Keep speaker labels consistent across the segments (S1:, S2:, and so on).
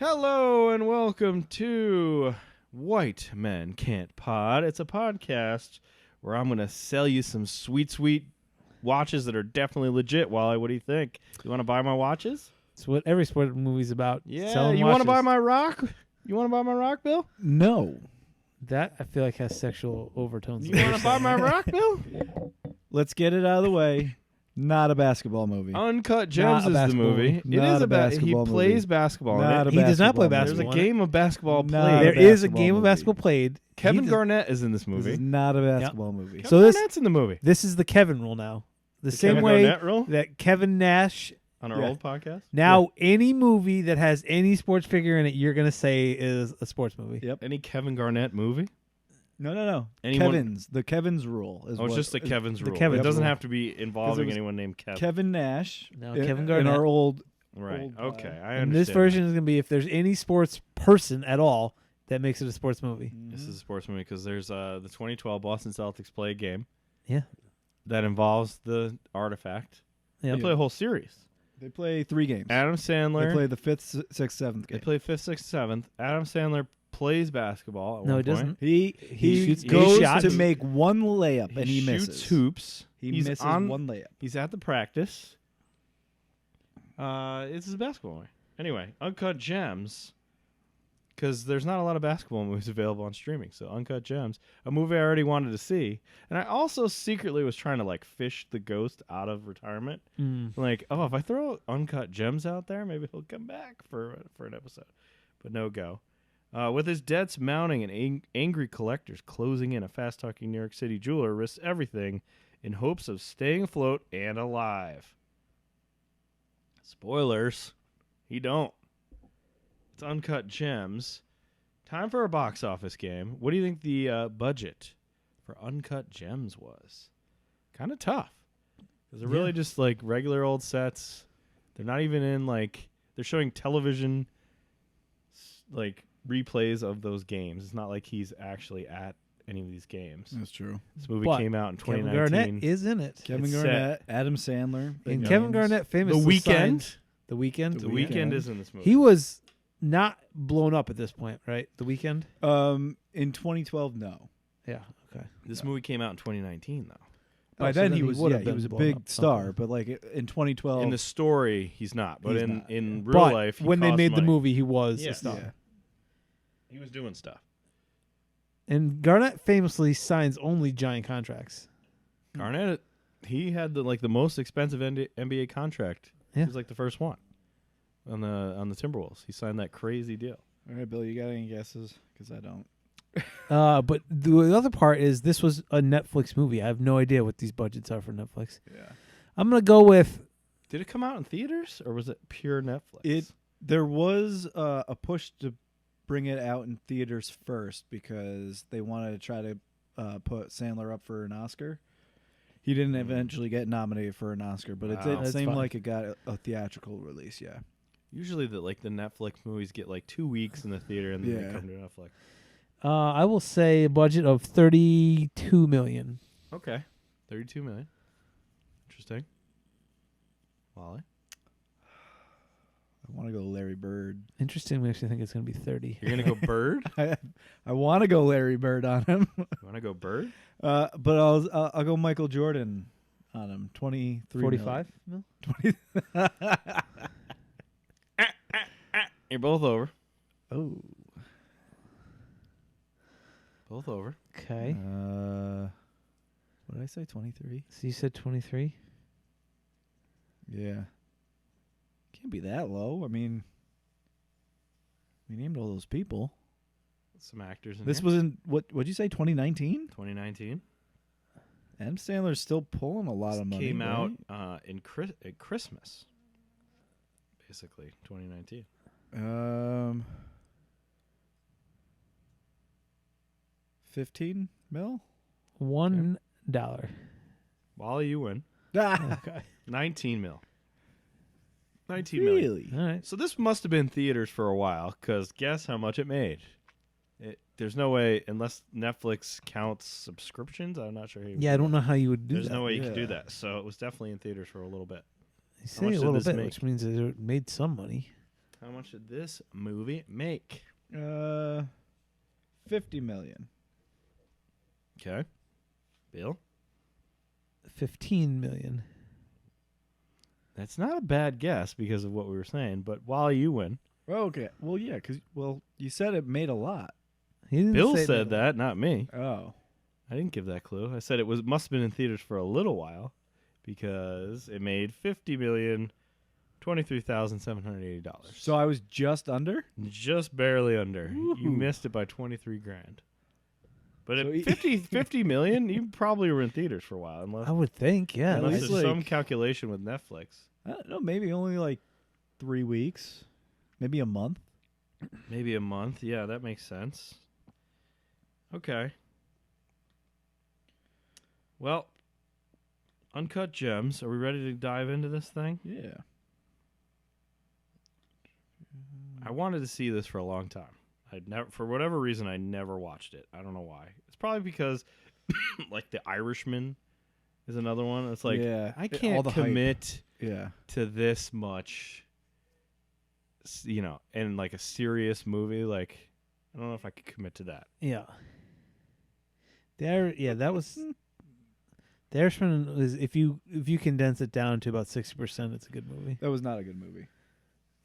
S1: Hello and welcome to White Men Can't Pod. It's a podcast where I'm going to sell you some sweet watches that are definitely legit. Wally, what do you think? You want to buy my watches?
S2: It's what every sport movie's about.
S1: Yeah,
S2: selling
S1: you want to
S2: watches.
S1: buy my rock? You want to buy my rock, Bill?
S3: No.
S2: That I feel like has sexual overtones.
S1: You want to buy my rock, Bill?
S3: Let's get it out of the way. Not a basketball movie.
S1: Uncut Gems is the movie. It
S3: Not
S1: is
S3: a
S1: about he
S3: basketball
S1: plays
S3: movie.
S1: basketball.
S3: Not
S1: in
S3: a
S1: it.
S2: He does not play
S3: basketball
S1: There's a
S2: basketball.
S1: game of basketball
S3: Not
S1: played.
S2: There
S3: a
S2: is a
S3: basketball
S2: game of
S3: movie.
S2: basketball played.
S1: Kevin
S2: He does-
S1: Garnett is in this
S3: This
S1: movie.
S3: is not a basketball movie.
S1: Kevin
S2: So this-
S1: Garnett's in the movie.
S2: This is the Kevin rule now. The same
S1: Kevin
S2: way
S1: Garnett rule
S2: that Kevin Nash.
S1: on our
S3: Yeah.
S1: old podcast.
S2: Now, any movie that has any sports figure in it, you're gonna say is a sports movie.
S3: Yep.
S1: Any Kevin Garnett movie?
S3: No.
S1: Anyone-
S3: The Kevin's rule. Is
S1: Oh, it's
S3: what-
S1: just the Kevin's
S2: the
S1: rule.
S2: Kevin's
S1: It doesn't
S3: rule.
S1: have to be involving
S3: was
S1: anyone named Kevin.
S3: Kevin Nash.
S2: No,
S3: in,
S2: Kevin
S3: in
S2: Garnett.
S3: our old.
S1: Right.
S3: Old,
S1: Okay. I
S2: And
S1: understand.
S2: this version is gonna be if there's any sports person at all that makes it a sports movie.
S1: This is a sports movie because there's the 2012 Boston Celtics play a game.
S2: Yeah.
S1: That involves the artifact.
S2: Yeah.
S1: They play a whole series.
S3: They play 3 games.
S1: Adam Sandler.
S3: They play the 5th, 6th, 7th
S1: They
S3: game.
S1: play 5th, 6th, 7th. Adam Sandler plays basketball. At
S2: No,
S1: one
S2: he doesn't.
S1: point.
S3: He
S2: shoots
S3: goes
S2: shots.
S3: to make one layup and he
S1: shoots
S3: misses.
S1: hoops.
S3: He
S1: He's
S3: misses
S1: on,
S3: one layup.
S1: He's at the practice. It's his basketball movie. Anyway, Uncut Gems, because there's not a lot of basketball movies available on streaming. So Uncut Gems, a movie I already wanted to see, and I also secretly was trying to like fish the ghost out of retirement.
S2: Mm.
S1: Like, oh, if I throw Uncut Gems out there, maybe he'll come back for an episode. But no go. With his debts mounting and angry collectors closing in, a fast-talking New York City jeweler risks everything in hopes of staying afloat and alive. Spoilers. He don't. It's Uncut Gems. Time for a box office game. What do you think the budget for Uncut Gems was? Kind of tough. Because they're really just like regular old sets. They're not even in like... They're showing television like replays of those games. It's not like he's actually at any of these games.
S3: That's true.
S1: This movie
S2: But
S1: came out in
S2: Kevin
S1: 2019.
S2: Garnett is in it.
S3: Kevin
S1: It's
S3: Garnett, Adam Sandler.
S2: And
S3: big
S2: Kevin
S3: names.
S2: Garnett famously
S1: The Weeknd.
S2: signed- The Weeknd.
S1: The Weeknd is in this movie.
S2: He was not blown up at this point, right? The Weeknd.
S3: In 2012, no.
S2: Yeah. Okay.
S1: This movie came out in 2019, though.
S2: By
S3: So
S2: then he would have
S3: he
S2: been
S3: was a
S2: blown
S3: big
S2: up.
S3: star,
S2: Okay.
S3: but like in 2012,
S1: In the story, he's not. But
S3: He's
S1: in
S3: not,
S1: in
S3: yeah.
S1: real
S2: But
S1: life, he
S2: when they
S1: cost
S2: made the
S1: money.
S2: movie, he was
S1: Yeah.
S2: a star.
S3: yeah.
S1: He was doing stuff.
S2: And Garnett famously signs only giant contracts.
S1: Garnett, he had the most expensive NBA contract.
S2: Yeah.
S1: He was like the first one on the Timberwolves. He signed that crazy deal.
S3: All right, Bill, you got any guesses? Because I don't.
S2: But the other part is this was a Netflix movie. I have no idea what these budgets are for Netflix.
S3: Yeah.
S2: I'm gonna go with
S1: Did it come out in theaters or was it pure Netflix?
S3: There was a push to bring it out in theaters first because they wanted to try to put Sandler up for an Oscar. He didn't eventually get nominated for an Oscar, but
S1: Wow.
S3: it
S2: That's
S3: seemed
S2: fine.
S3: like it got a theatrical release. Yeah.
S1: Usually the Netflix movies get like 2 weeks in the theater and then they
S3: Yeah.
S1: come to Netflix.
S2: I will say a budget of $32 million.
S1: Okay, 32 million. Interesting. Wally,
S3: I want to go Larry Bird.
S2: Interesting. We actually think it's gonna be 30.
S1: you're gonna go Bird?
S3: I want to go Larry Bird on him,
S1: You want to go Bird?
S3: but I'll go Michael Jordan on him. 23.
S2: 45 mil?
S3: 20.
S1: You're both over.
S3: Oh.
S1: Both over.
S2: Okay.
S3: What did I say? 23.
S2: So you said 23.
S3: Yeah. Can't be that low. I mean, we named all those people.
S1: Some actors in
S3: This
S1: here.
S3: was in what'd you say? 2019.
S1: 2019.
S3: Adam Sandler's still pulling a lot
S1: This
S3: of money.
S1: came out
S3: right?
S1: at Christmas. Basically, 2019.
S3: 15 mil.
S2: $1.
S1: Wally, you win.
S2: Okay.
S1: 19 mil. 19 million.
S3: Really?
S2: All right.
S1: So this must have been theaters for a while, because guess how much it made? There's no way, unless Netflix counts subscriptions, I'm not sure.
S2: Yeah, I don't know how you would do
S1: There's
S2: that.
S1: no way you could do
S3: Yeah.
S1: that. So it was definitely in theaters for a little bit.
S2: You
S1: How
S2: say
S1: much
S2: a
S1: did
S2: little
S1: this
S2: bit,
S1: make?
S2: which means it made some money.
S1: How much did this movie make?
S3: $50 million.
S1: Okay. Bill?
S2: 15 million.
S1: That's not a bad guess because of what we were saying, but while you win.
S3: Well, okay. Well, yeah, because you said it made a lot.
S2: He didn't
S1: Bill
S2: say
S1: said that, not me.
S3: Oh.
S1: I didn't give that clue. I said it must have been in theaters for a little while because it made $50,023,780.
S3: So I was just under?
S1: Just barely under. You
S3: Woohoo.
S1: missed it by 23 grand. But
S3: So
S1: at 50 million, you probably were in theaters for a while, unless,
S2: I would think, yeah.
S3: At
S1: unless
S3: least
S1: there's
S3: like-
S1: some calculation with Netflix.
S3: I don't know, maybe only like 3 weeks. Maybe a month.
S1: Maybe a month. Yeah, that makes sense. Okay. Well, Uncut Gems. Are we ready to dive into this thing?
S3: Yeah.
S1: I wanted to see this for a long time. For whatever reason, I never watched it. I don't know why. It's probably because, like, The Irishman is another one. It's like,
S3: yeah.
S1: I
S3: all
S1: can't
S3: the hype.
S1: commit
S3: Yeah.
S1: to this much, in like a serious movie. Like, I don't know if I could commit to that.
S2: Yeah. That was The Irishman is if you condense it down to about 60%, it's a good movie.
S3: That was not a good movie.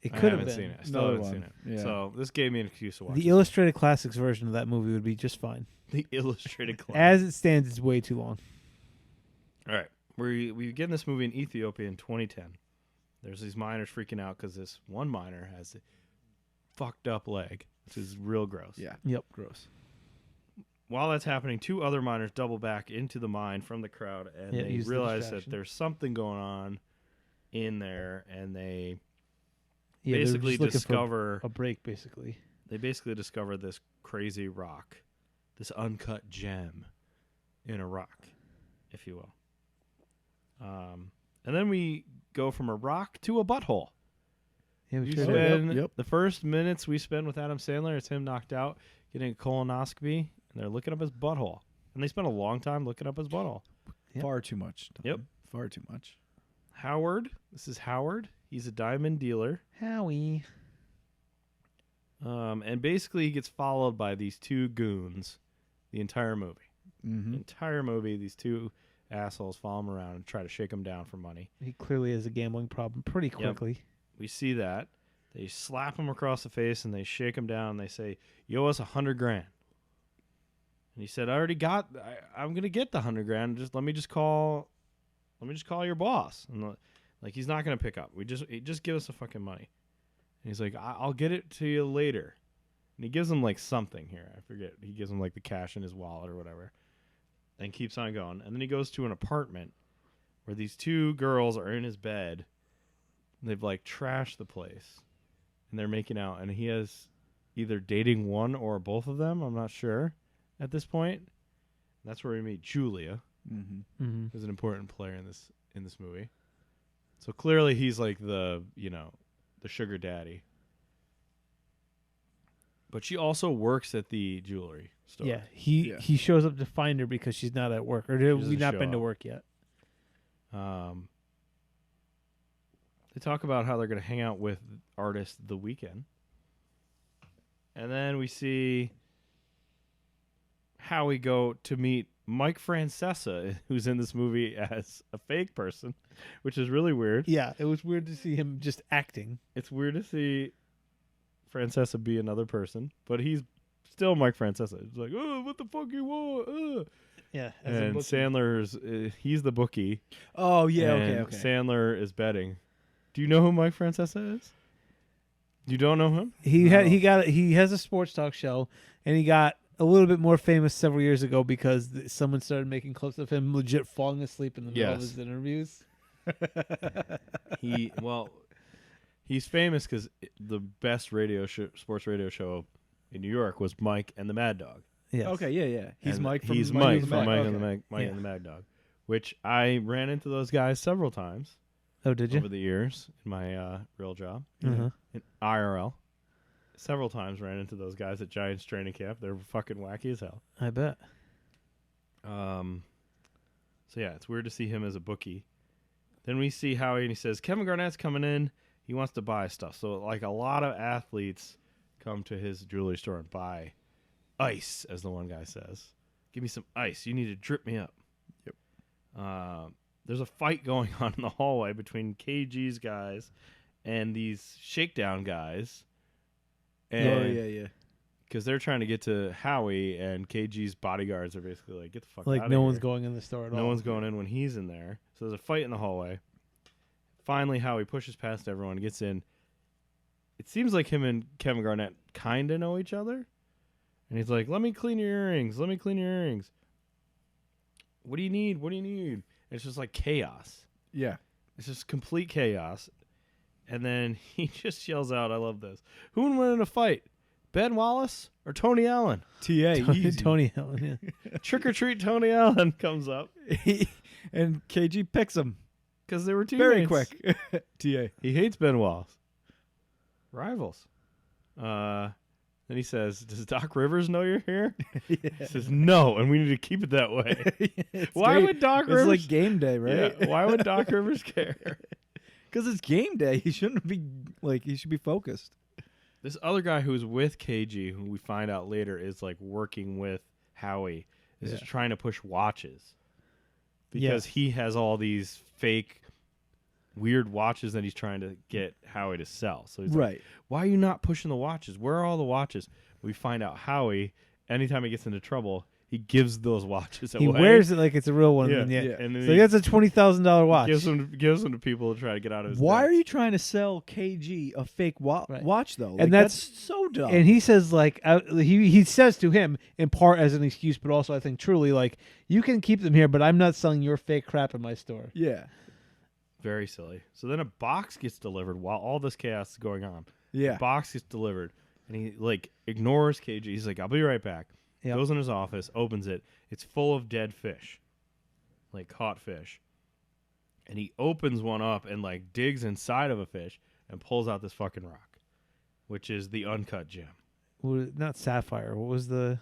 S2: It
S1: I
S2: could have
S1: haven't
S2: been.
S1: seen it. I still
S3: Another
S1: haven't
S3: one.
S1: seen it.
S3: Yeah.
S1: So this gave me an excuse to watch
S2: The
S1: it.
S2: Illustrated Classics version of that movie would be just fine.
S1: The illustrated class.
S2: As it stands, it's way too long.
S1: All right. We begin this movie in Ethiopia in 2010. There's these miners freaking out because this one miner has a fucked up leg, which is real gross.
S3: Yeah.
S2: Yep.
S3: Gross.
S1: While that's happening, 2 other miners double back into the mine from the crowd, and
S2: Yeah,
S1: they
S2: use the
S1: realize that
S2: distraction.
S1: there's something going on in there, and they
S2: Yeah, they're
S1: basically
S2: just looking
S1: discover
S2: for a break, basically.
S1: this crazy rock, this uncut gem in a rock, if you will. And then we go from a rock to a butthole.
S2: Yeah, we
S1: We
S2: sure
S3: Oh,
S2: did.
S1: spend
S3: yep.
S1: the first minutes we spend with Adam Sandler, it's him knocked out, getting a colonoscopy, and they're looking up his butthole. And they spend a long time looking up his butthole.
S2: Yep.
S3: Far too much. Tom.
S1: Yep.
S3: Far too much.
S1: Howard, this is Howard. He's a diamond dealer.
S2: Howie.
S1: And basically he gets followed by these 2 goons the entire movie.
S3: Mm-hmm.
S1: The entire movie, these 2 assholes follow him around and try to shake him down for money.
S2: He clearly has a gambling problem pretty quickly.
S1: We see that. They slap him across the face and they shake him down and they say, "You owe us $100 grand." And he said, I'm going to get the $100 grand. Let me just call your boss. And like, he's not going to pick up. Just give us the fucking money. And he's like, I'll get it to you later. And he gives him like something here. I forget. He gives him like the cash in his wallet or whatever. And keeps on going. And then he goes to an apartment where these 2 girls are in his bed. And they've like trashed the place. And they're making out. And he has either dating one or both of them. I'm not sure at this point. And that's where we meet Julia,
S3: Mm-hmm.
S2: Mm-hmm.
S1: who's an important player in this movie. So clearly he's like the sugar daddy. But she also works at the jewelry store.
S2: Yeah,
S3: Yeah.
S2: he shows up to find her because she's not at work, or have we
S1: doesn't
S2: not
S1: show
S2: been to
S1: up.
S2: work yet?
S1: They talk about how they're going to hang out with artist The Weeknd. And then we see how we go to meet Mike Francesa, who's in this movie as a fake person, which is really weird.
S2: Yeah, it was weird to see him just acting.
S1: It's weird to see Francesa be another person, but he's still Mike Francesa. He's like, "Oh, what the fuck you want?"
S2: Yeah,
S1: And Sandler's he's the bookie.
S3: Oh yeah.
S1: and
S3: Okay.
S1: Sandler is betting. Do you know who Mike Francesa is? You don't know him?
S2: he has a sports talk show, and he got a little bit more famous several years ago because someone started making clips of him legit falling asleep in the middle of
S1: Yes.
S2: his interviews.
S1: He's famous because the best sports radio show in New York was Mike and the Mad Dog.
S2: Yes.
S3: Okay. Yeah. He's
S1: And
S3: Mike. From
S1: he's
S3: Mike
S1: Mike
S3: and the
S1: from
S3: Mad-
S1: Mike
S3: okay.
S1: and the Mike
S2: Yeah.
S1: and the Mad Dog, which I ran into those guys several times
S2: Oh, did you?
S1: over the years in my real job
S2: Uh-huh.
S1: in IRL. Several times ran into those guys at Giants training camp. They're fucking wacky as hell.
S2: I bet.
S1: So yeah, it's weird to see him as a bookie. Then we see Howie and he says, Kevin Garnett's coming in. he wants to buy stuff. So like a lot of athletes come to his jewelry store and buy ice, as the one guy says. Give me some ice. You need to drip me up.
S3: Yep.
S1: There's a fight going on in the hallway between KG's guys and these shakedown guys. And
S3: yeah.
S1: because they're trying to get to Howie, and KG's bodyguards are basically like, get the fuck out
S2: Like
S1: of
S2: no
S1: here.
S2: one's going in the store at all.
S1: No one's going in when he's in there. So there's a fight in the hallway. Finally, Howie pushes past everyone, gets in. It seems like him and Kevin Garnett kind of know each other. And he's like, let me clean your earrings. Let me clean your earrings. What do you need? What do you need? And it's just like chaos.
S3: Yeah.
S1: It's just complete chaos. And then he just yells out, I love this. Who would win in a fight? Ben Wallace or Tony Allen?
S3: TA. easy.
S2: Tony Allen. Yeah.
S1: Trick or treat Tony Allen comes up.
S3: And KG picks him
S1: Because they were teammates.
S3: very quick. TA.
S1: He hates Ben Wallace. Rivals. Then he says, does Doc Rivers know you're here? He says, no, and we need to keep it that way. Why would Doc Rivers?
S3: It's like game day, right?
S1: Yeah, why would Doc Rivers care?
S3: Because it's game day. He shouldn't be like. He should be focused.
S1: This other guy who's with KG, who we find out later is like working with Howie, is just trying to push watches. Because he has all these fake weird watches that he's trying to get Howie to sell. So he's like, why are you not pushing the watches? Where are all the watches? We find out Howie, anytime he gets into trouble, he gives those watches away.
S2: He wears it like it's a real one.
S1: Yeah.
S2: And yeah.
S1: And then
S2: So he gets a $20,000 watch.
S1: gives them to people to try to get out of his
S3: Why
S1: debt.
S3: are you trying to sell KG a fake watch though? Like,
S2: And
S3: that's
S2: that's-
S3: so dumb.
S2: And he says, like, he says to him, in part as an excuse, but also I think truly, like, you can keep them here, but I'm not selling your fake crap in my store.
S3: yeah,
S1: Very silly. So then a box gets delivered while all this chaos is going on.
S3: yeah.
S1: A box gets delivered, and he like ignores KG. He's like, "I'll be right back."
S2: Yep.
S1: Goes in his office, opens it. It's full of dead fish, like caught fish. And he opens one up and like digs inside of a fish and pulls out this fucking rock, which is the uncut gem.
S2: Not sapphire. What was the?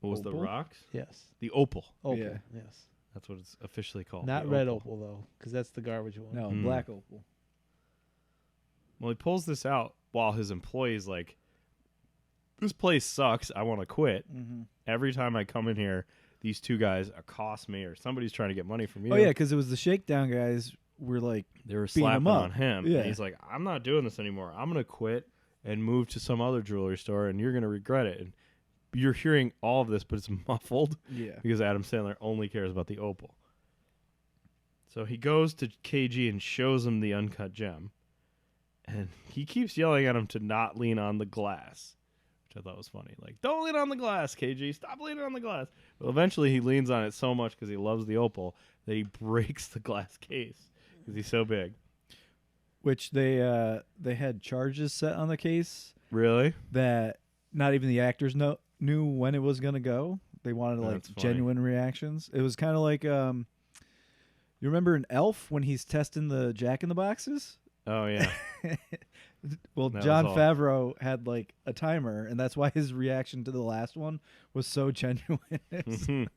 S1: What was the
S3: Opal?
S1: rocks?
S2: Yes.
S1: The opal.
S2: Opal.
S3: Yeah.
S2: Yes.
S1: That's what it's officially called.
S2: Not
S1: the
S2: red opal though, because that's the garbage one.
S3: No,
S1: Mm.
S3: black opal.
S1: Well, he pulls this out while his employee's like, this place sucks. I want to quit.
S3: Mm-hmm.
S1: Every time I come in here, these two guys accost me or somebody's trying to get money from you.
S3: Oh yeah, because it was the shakedown guys were like,
S1: They were
S3: beating him
S1: slapping
S3: up.
S1: on him.
S3: Yeah.
S1: And he's like, I'm not doing this anymore. I'm going to quit and move to some other jewelry store, and you're going to regret it. And you're hearing all of this, but it's muffled
S3: yeah,
S1: because Adam Sandler only cares about the opal. So he goes to KG and shows him the uncut gem. And he keeps yelling at him to not lean on the glass, which I thought was funny. Like, don't lean on the glass, KG. Stop leaning on the glass. Well, eventually he leans on it so much because he loves the opal that he breaks the glass case because he's so big.
S3: which they had charges set on the case
S1: Really?
S3: that not even the actors knew when it was gonna go. They wanted like
S1: That's funny.
S3: genuine reactions. It was kind of like you remember in Elf when he's testing the Jack in the Boxes?
S1: Oh, yeah.
S3: Well,
S1: That
S3: Jon
S1: was all.
S3: Favreau had like a timer, and that's why his reaction to the last one was so genuine.
S1: Mhm.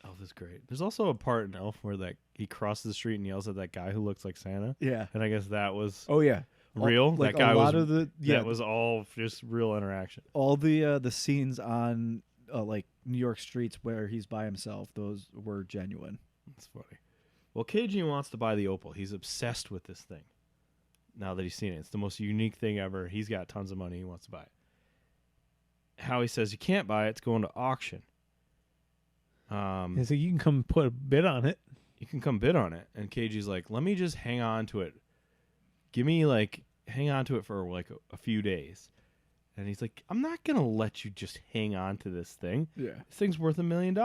S1: Elf is great. There's also a part in Elf where that he crosses the street and yells at that guy who looks like Santa.
S3: Yeah.
S1: And I guess that was
S3: Oh yeah.
S1: real.
S3: Like
S1: that guy
S3: a lot
S1: was
S3: of the
S1: that was all just real interaction.
S3: all the scenes on like New York streets where he's by himself. Those were genuine.
S1: That's funny. Well, KG wants to buy the opal. He's obsessed with this thing. Now that he's seen it, it's the most unique thing ever. He's got tons of money. He wants to buy it. Howie says you can't buy it. It's going to auction.
S2: He's like, you can come put a bid on it.
S1: You can come bid on it. And KG's like, let me just hang on to it. Give me hang on to it for like a few days. And he's like, I'm not going to let you just hang on to this thing.
S3: Yeah.
S1: This thing's worth $1 million.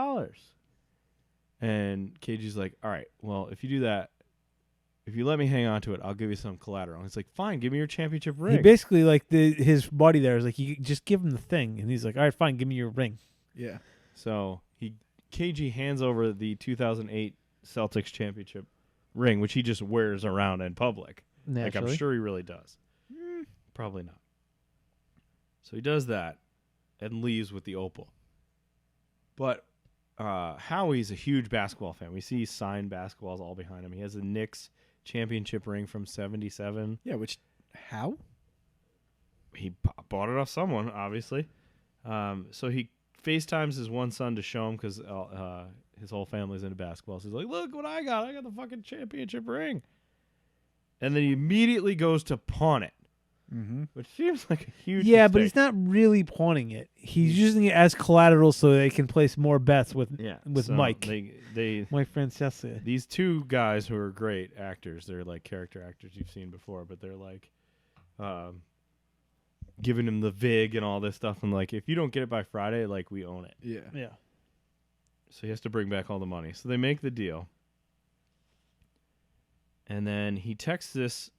S1: And KG's like, all right, well, if you do that, if you let me hang on to it, I'll give you some collateral. And he's like, fine, give me your championship ring.
S2: He basically, like, his buddy there is like, you just give him the thing. And he's like, all right, fine, give me your ring.
S3: Yeah.
S1: So KG hands over the 2008 Celtics championship ring, which he just wears around in public.
S2: Naturally.
S1: Like, I'm sure he really does. Probably not. So he does that and leaves with the opal. But Howie's a huge basketball fan. We see signed basketballs all behind him. He has a Knicks championship ring from '77.
S3: Yeah, which how?
S1: He bought it off someone, obviously. So he FaceTimes his one son to show him because his whole family's into basketball. So he's like, "Look what I got! I got the fucking championship ring." And then he immediately goes to pawn it, which seems like a huge
S2: but
S1: mistake.
S2: he's not really pawning it. He's using it as collateral so they can place more bets with
S1: So
S2: Mike.
S1: Mike
S2: Francesa.
S1: These two guys who are great actors, they're like character actors you've seen before, but they're like giving him the vig and all this stuff. And like, if you don't get it by Friday, like, we own it.
S2: Yeah.
S1: So he has to bring back all the money. So they make the deal. And then he texts this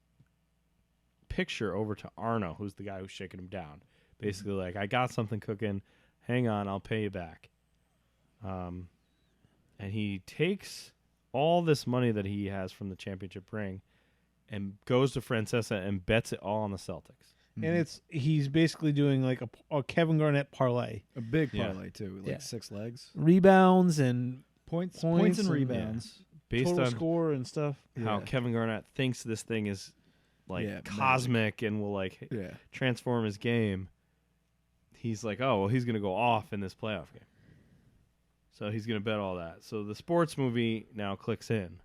S1: picture over to Arno, who's the guy who's shaking him down. Basically, like, I got something cooking. Hang on, I'll pay you back. And he takes all this money that he has from the championship ring and goes to Francesa and bets it all on the Celtics.
S2: And he's basically doing like a Kevin Garnett parlay.
S3: A big parlay too, like 6 legs,
S2: rebounds and
S3: points and rebounds,
S1: based
S2: total
S1: on
S2: score and stuff.
S1: how Kevin Garnett thinks this thing is like cosmic and will like transform his game. He's like, oh well, he's gonna go off in this playoff game, so he's gonna bet all that. So the sports movie now clicks in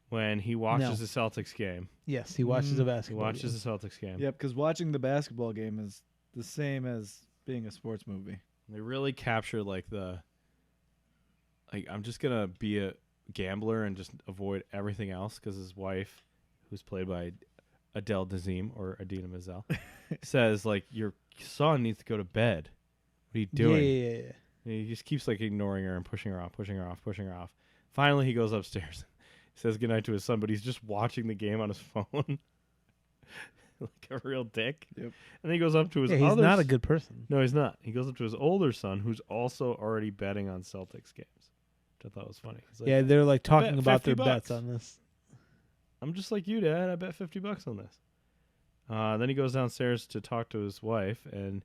S1: when he watches the Celtics game.
S2: Yes, he watches the basketball.
S1: He watches the Celtics game.
S3: Yep, because watching the basketball game is the same as being a sports movie.
S1: They really capture like I'm just gonna be a gambler and just avoid everything else because his wife, who's played by Adele Dazeem or Adina Menzel, says like, your son needs to go to bed. What are you doing?
S2: Yeah.
S1: And he just keeps like ignoring her and pushing her off. Finally, he goes upstairs. He says goodnight to his son, but he's just watching the game on his phone. Like a real dick. Yep. And then he goes up to his
S2: he's not a good person.
S1: No, he's not. He goes up to his older son, who's also already betting on Celtics games, which I thought was funny. He's like,
S2: they're like talking about their
S1: $50
S2: bets on this.
S1: I'm just like you, Dad. I bet $50 on this. Then he goes downstairs to talk to his wife, and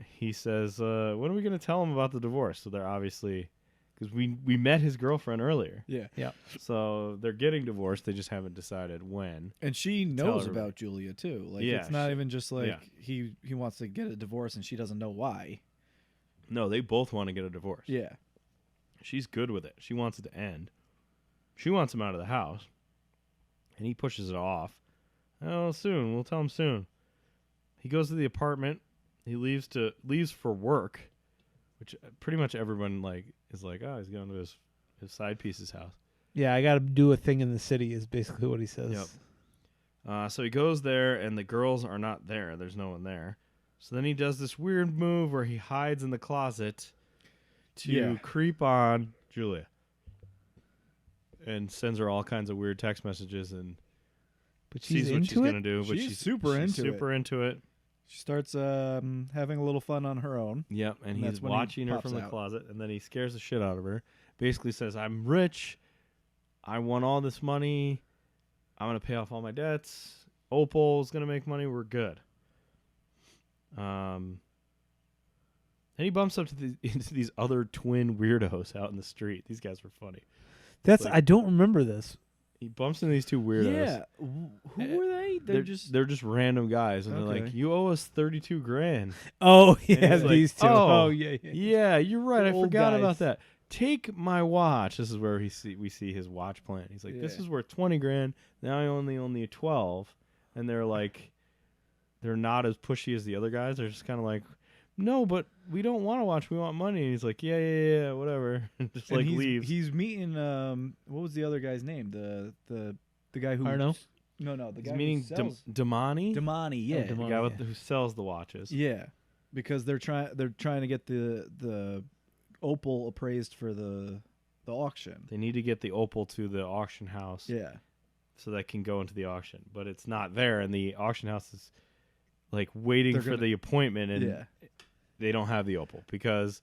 S1: he says, when are we going to tell him about the divorce? So they're obviously... Because we met his girlfriend earlier.
S2: Yeah.
S1: So they're getting divorced. They just haven't decided when.
S3: And she knows about Julia, too. Like, it's not even just like he wants to get a divorce and she doesn't know why.
S1: No, they both want to get a divorce.
S3: Yeah.
S1: She's good with it. She wants it to end. She wants him out of the house. And he pushes it off. Oh, soon. We'll tell him soon. He goes to the apartment. He leaves for work, which pretty much everyone is like, oh, he's going to his side piece's house.
S2: Yeah, I got to do a thing in the city is basically what he says.
S1: Yep. So he goes there, and the girls are not there. There's no one there. So then he does this weird move where he hides in the closet to creep on Julia and sends her all kinds of weird text messages and sees what she's going to do. But she's super into it.
S3: She starts having a little fun on her own.
S1: Yep, and he's watching her from the closet, and then he scares the shit out of her. Basically says, I'm rich. I want all this money. I'm going to pay off all my debts. Opal's going to make money. We're good. And he bumps up to into these other twin weirdos out in the street. These guys were funny.
S2: I don't remember this.
S1: He bumps into these two weirdos.
S3: Yeah. Who were they? They're just
S1: random guys, and they're like, "You owe us $32,000."
S2: Oh yeah, these
S1: two.
S2: Oh yeah.
S1: Yeah, you're right.
S2: The
S1: I
S2: old
S1: forgot
S2: guys.
S1: about that. Take my watch. This is where we see his watch plan. He's like, "This is worth $20,000. Now I only own the 12." And they're like, they're not as pushy as the other guys. They're just kind of like, "No, but we don't want to watch. We want money." And he's like, "Yeah, whatever." Just and leaves.
S3: He's meeting what was the other guy's name? The guy who
S2: Arno?
S3: No, the
S1: he's
S3: guy
S1: meeting
S3: who sells
S1: Damani.
S3: Damani, yeah.
S1: The guy who sells the watches.
S3: Yeah. Because they're trying to get the opal appraised for the auction.
S1: They need to get the opal to the auction house.
S3: Yeah.
S1: So that can go into the auction, but it's not there, and the auction house is like waiting for the appointment, and they don't have the opal because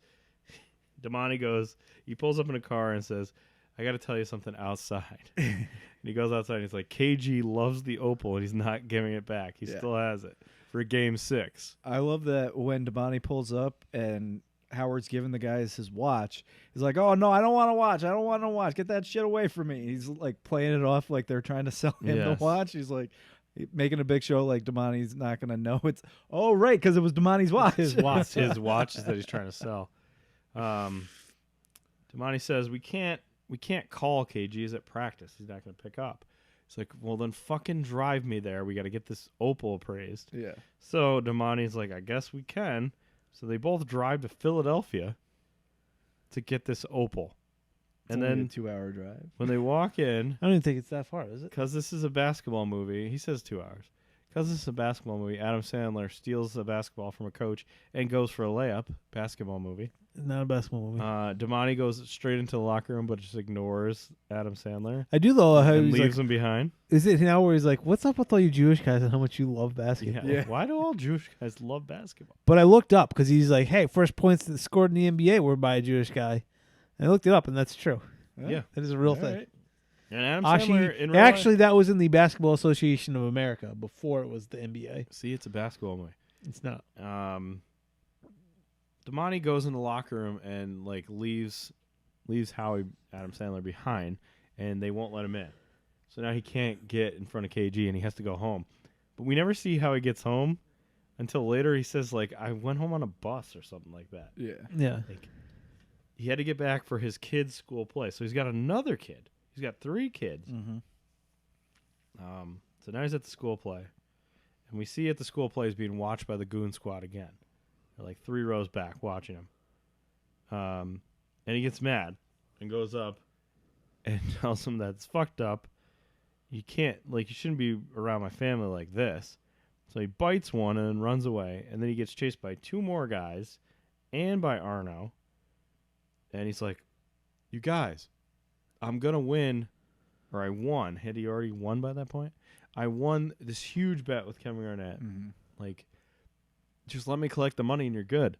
S1: Damani he pulls up in a car and says, "I got to tell you something outside." And he goes outside and he's like, "KG loves the opal and he's not giving it back. He still has it for game 6."
S3: I love that when Damani pulls up and Howard's giving the guys his watch, he's like, "Oh no, I don't want to watch. I don't want to watch. Get that shit away from me." He's like playing it off like they're trying to sell him
S1: Yes.
S3: the watch. He's like making a big show like Damani's not gonna know it's. Oh right, because it was Damani's watch.
S2: His watch.
S1: It's his watches that he's trying to sell. Damani says we can't call KG. He's at practice. He's not going to pick up. It's like, well, then fucking drive me there. We got to get this opal appraised.
S3: Yeah.
S1: So Damani's like, I guess we can. So they both drive to Philadelphia to get this opal.
S3: It's
S1: And
S3: only
S1: then
S3: a 2-hour drive.
S1: when they walk in,
S2: I don't even think it's that far, is it?
S1: because this is a basketball movie, he says 2 hours. Because this is a basketball movie, Adam Sandler steals a basketball from a coach and goes for a layup. Basketball movie.
S2: Not a basketball movie.
S1: Damani goes straight into the locker room, but just ignores Adam Sandler
S2: I do though how
S1: and
S2: he's
S1: leaves
S2: like,
S1: him behind.
S2: is it now where he's like, "What's up with all you Jewish guys and how much you love basketball?"
S3: Yeah.
S1: Why do all Jewish guys love basketball?
S2: But I looked up because he's like, "Hey, first points that scored in the NBA were by a Jewish guy," and I looked it up, and that's true.
S1: Yeah.
S2: That is a real
S3: All
S2: thing.
S3: right.
S1: And Adam Sandler in real
S2: Actually,
S1: life,
S2: that was in the Basketball Association of America before it was the NBA.
S1: see, it's a basketball movie.
S2: It's not.
S1: Damani goes in the locker room and like leaves Howie Adam Sandler behind, and they won't let him in. So now he can't get in front of KG, and he has to go home. But we never see how he gets home until later. He says like, I went home on a bus or something like that.
S3: Yeah.
S2: Yeah.
S1: Like, he had to get back for his kid's school play, so he's got another kid. He's got 3 kids.
S3: Mm-hmm.
S1: So now he's at the school play, and we see at the school play he's being watched by the goon squad again. They're like 3 rows back watching him. And he gets mad and goes up and tells him that's fucked up. You shouldn't be around my family like this. So he bites one and then runs away, and then he gets chased by 2 more guys and by Arno. And he's like, "You guys, I'm going to win," or I won. Had he already won by that point? I won this huge bet with Kevin Garnett.
S3: Mm-hmm.
S1: Like, just let me collect the money and you're good.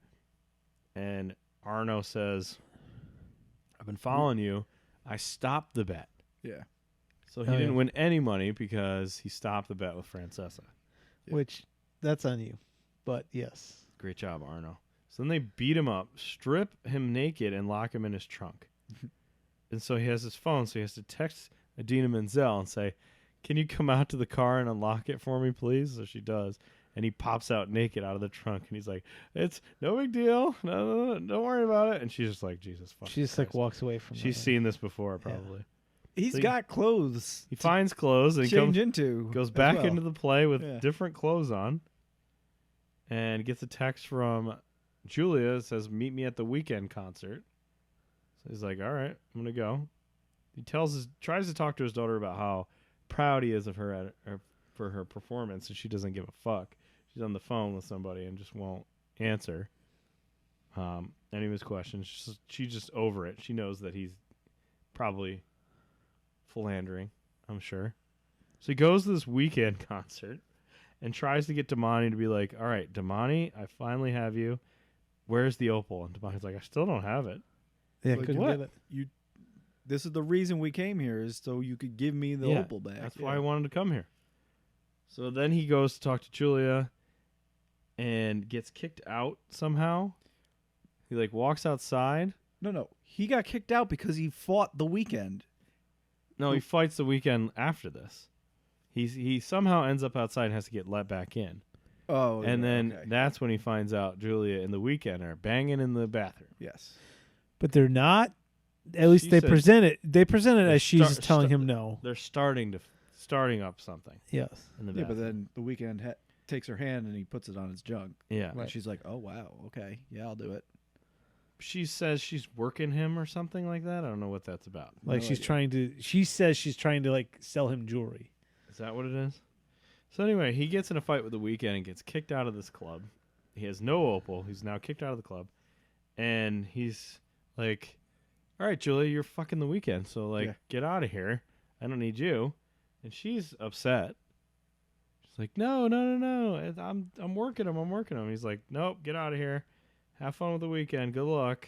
S1: And Arno says, I've been following you. I stopped the bet.
S3: Yeah.
S1: So he didn't win any money because he stopped the bet with Francesa.
S3: Yeah.
S2: Which, that's on you. But yes.
S1: Great job, Arno. So then they beat him up, strip him naked, and lock him in his trunk. And so he has his phone, so he has to text Adina Menzel and say, "Can you come out to the car and unlock it for me, please?" So she does. And he pops out naked out of the trunk, and he's like, "It's no big deal. No, don't worry about it." And she's just like, Jesus fucking
S2: She just
S1: Christ.
S2: like walks away from
S1: She's
S2: it.
S1: seen this before, probably.
S3: He's
S1: So
S3: got clothes.
S1: He
S3: to
S1: finds clothes and he
S3: change
S1: comes,
S3: into.
S1: goes
S3: as
S1: back
S3: well.
S1: into the play with
S3: Yeah.
S1: different clothes on, and gets a text from Julia that says, "Meet me at the weekend concert." So he's like, "All right, I'm gonna go." He tries to talk to his daughter about how proud he is of her for her performance, and she doesn't give a fuck. She's on the phone with somebody and just won't answer any of his questions. She's just over it. She knows that he's probably philandering, I'm sure. So he goes to this weekend concert and tries to get Damani to be like, "All right, Damani, I finally have you. Where's the opal?" And Damani's like, "I still don't have it."
S2: Yeah,
S3: Like,
S2: couldn't
S1: what?
S2: get it.
S3: This is the reason we came here, is so you could give me the
S1: Yeah,
S3: opal back.
S1: That's why I wanted to come here. So then he goes to talk to Julia and gets kicked out somehow. He like walks outside.
S3: No. He got kicked out because he fought the weekend.
S1: No, he fights the weekend after this. He somehow ends up outside and has to get let back in.
S3: Oh,
S1: And
S3: yeah,
S1: then
S3: okay.
S1: that's when he finds out Julia and the weekend are banging in the bathroom.
S3: Yes.
S2: But they're not. At least
S1: She
S2: they
S1: says-
S2: present it. They present it
S1: They
S2: as she's
S1: start-
S2: telling
S1: start-
S2: him no.
S1: They're starting up something
S2: Yes.
S1: in the
S3: Yeah,
S1: bathroom.
S3: but then the weekend takes her hand and he puts it on his junk.
S1: Yeah.
S2: Right.
S3: And she's like, "Oh wow, okay, yeah, I'll do it."
S1: She says she's working him or something like that. I don't know what that's about.
S2: Like
S3: No
S2: she's
S3: idea.
S2: trying to. She says she's trying to like sell him jewelry.
S1: Is that what it is? So anyway, he gets in a fight with the weekend and gets kicked out of this club. He has no opal. He's now kicked out of the club. And he's like, "All right, Julia, you're fucking the weekend. So like
S3: Yeah.
S1: get out of here. I don't need you." And she's upset. She's like, No. I'm working him. I'm working him. He's like, "Nope, get out of here. Have fun with the weekend. Good luck."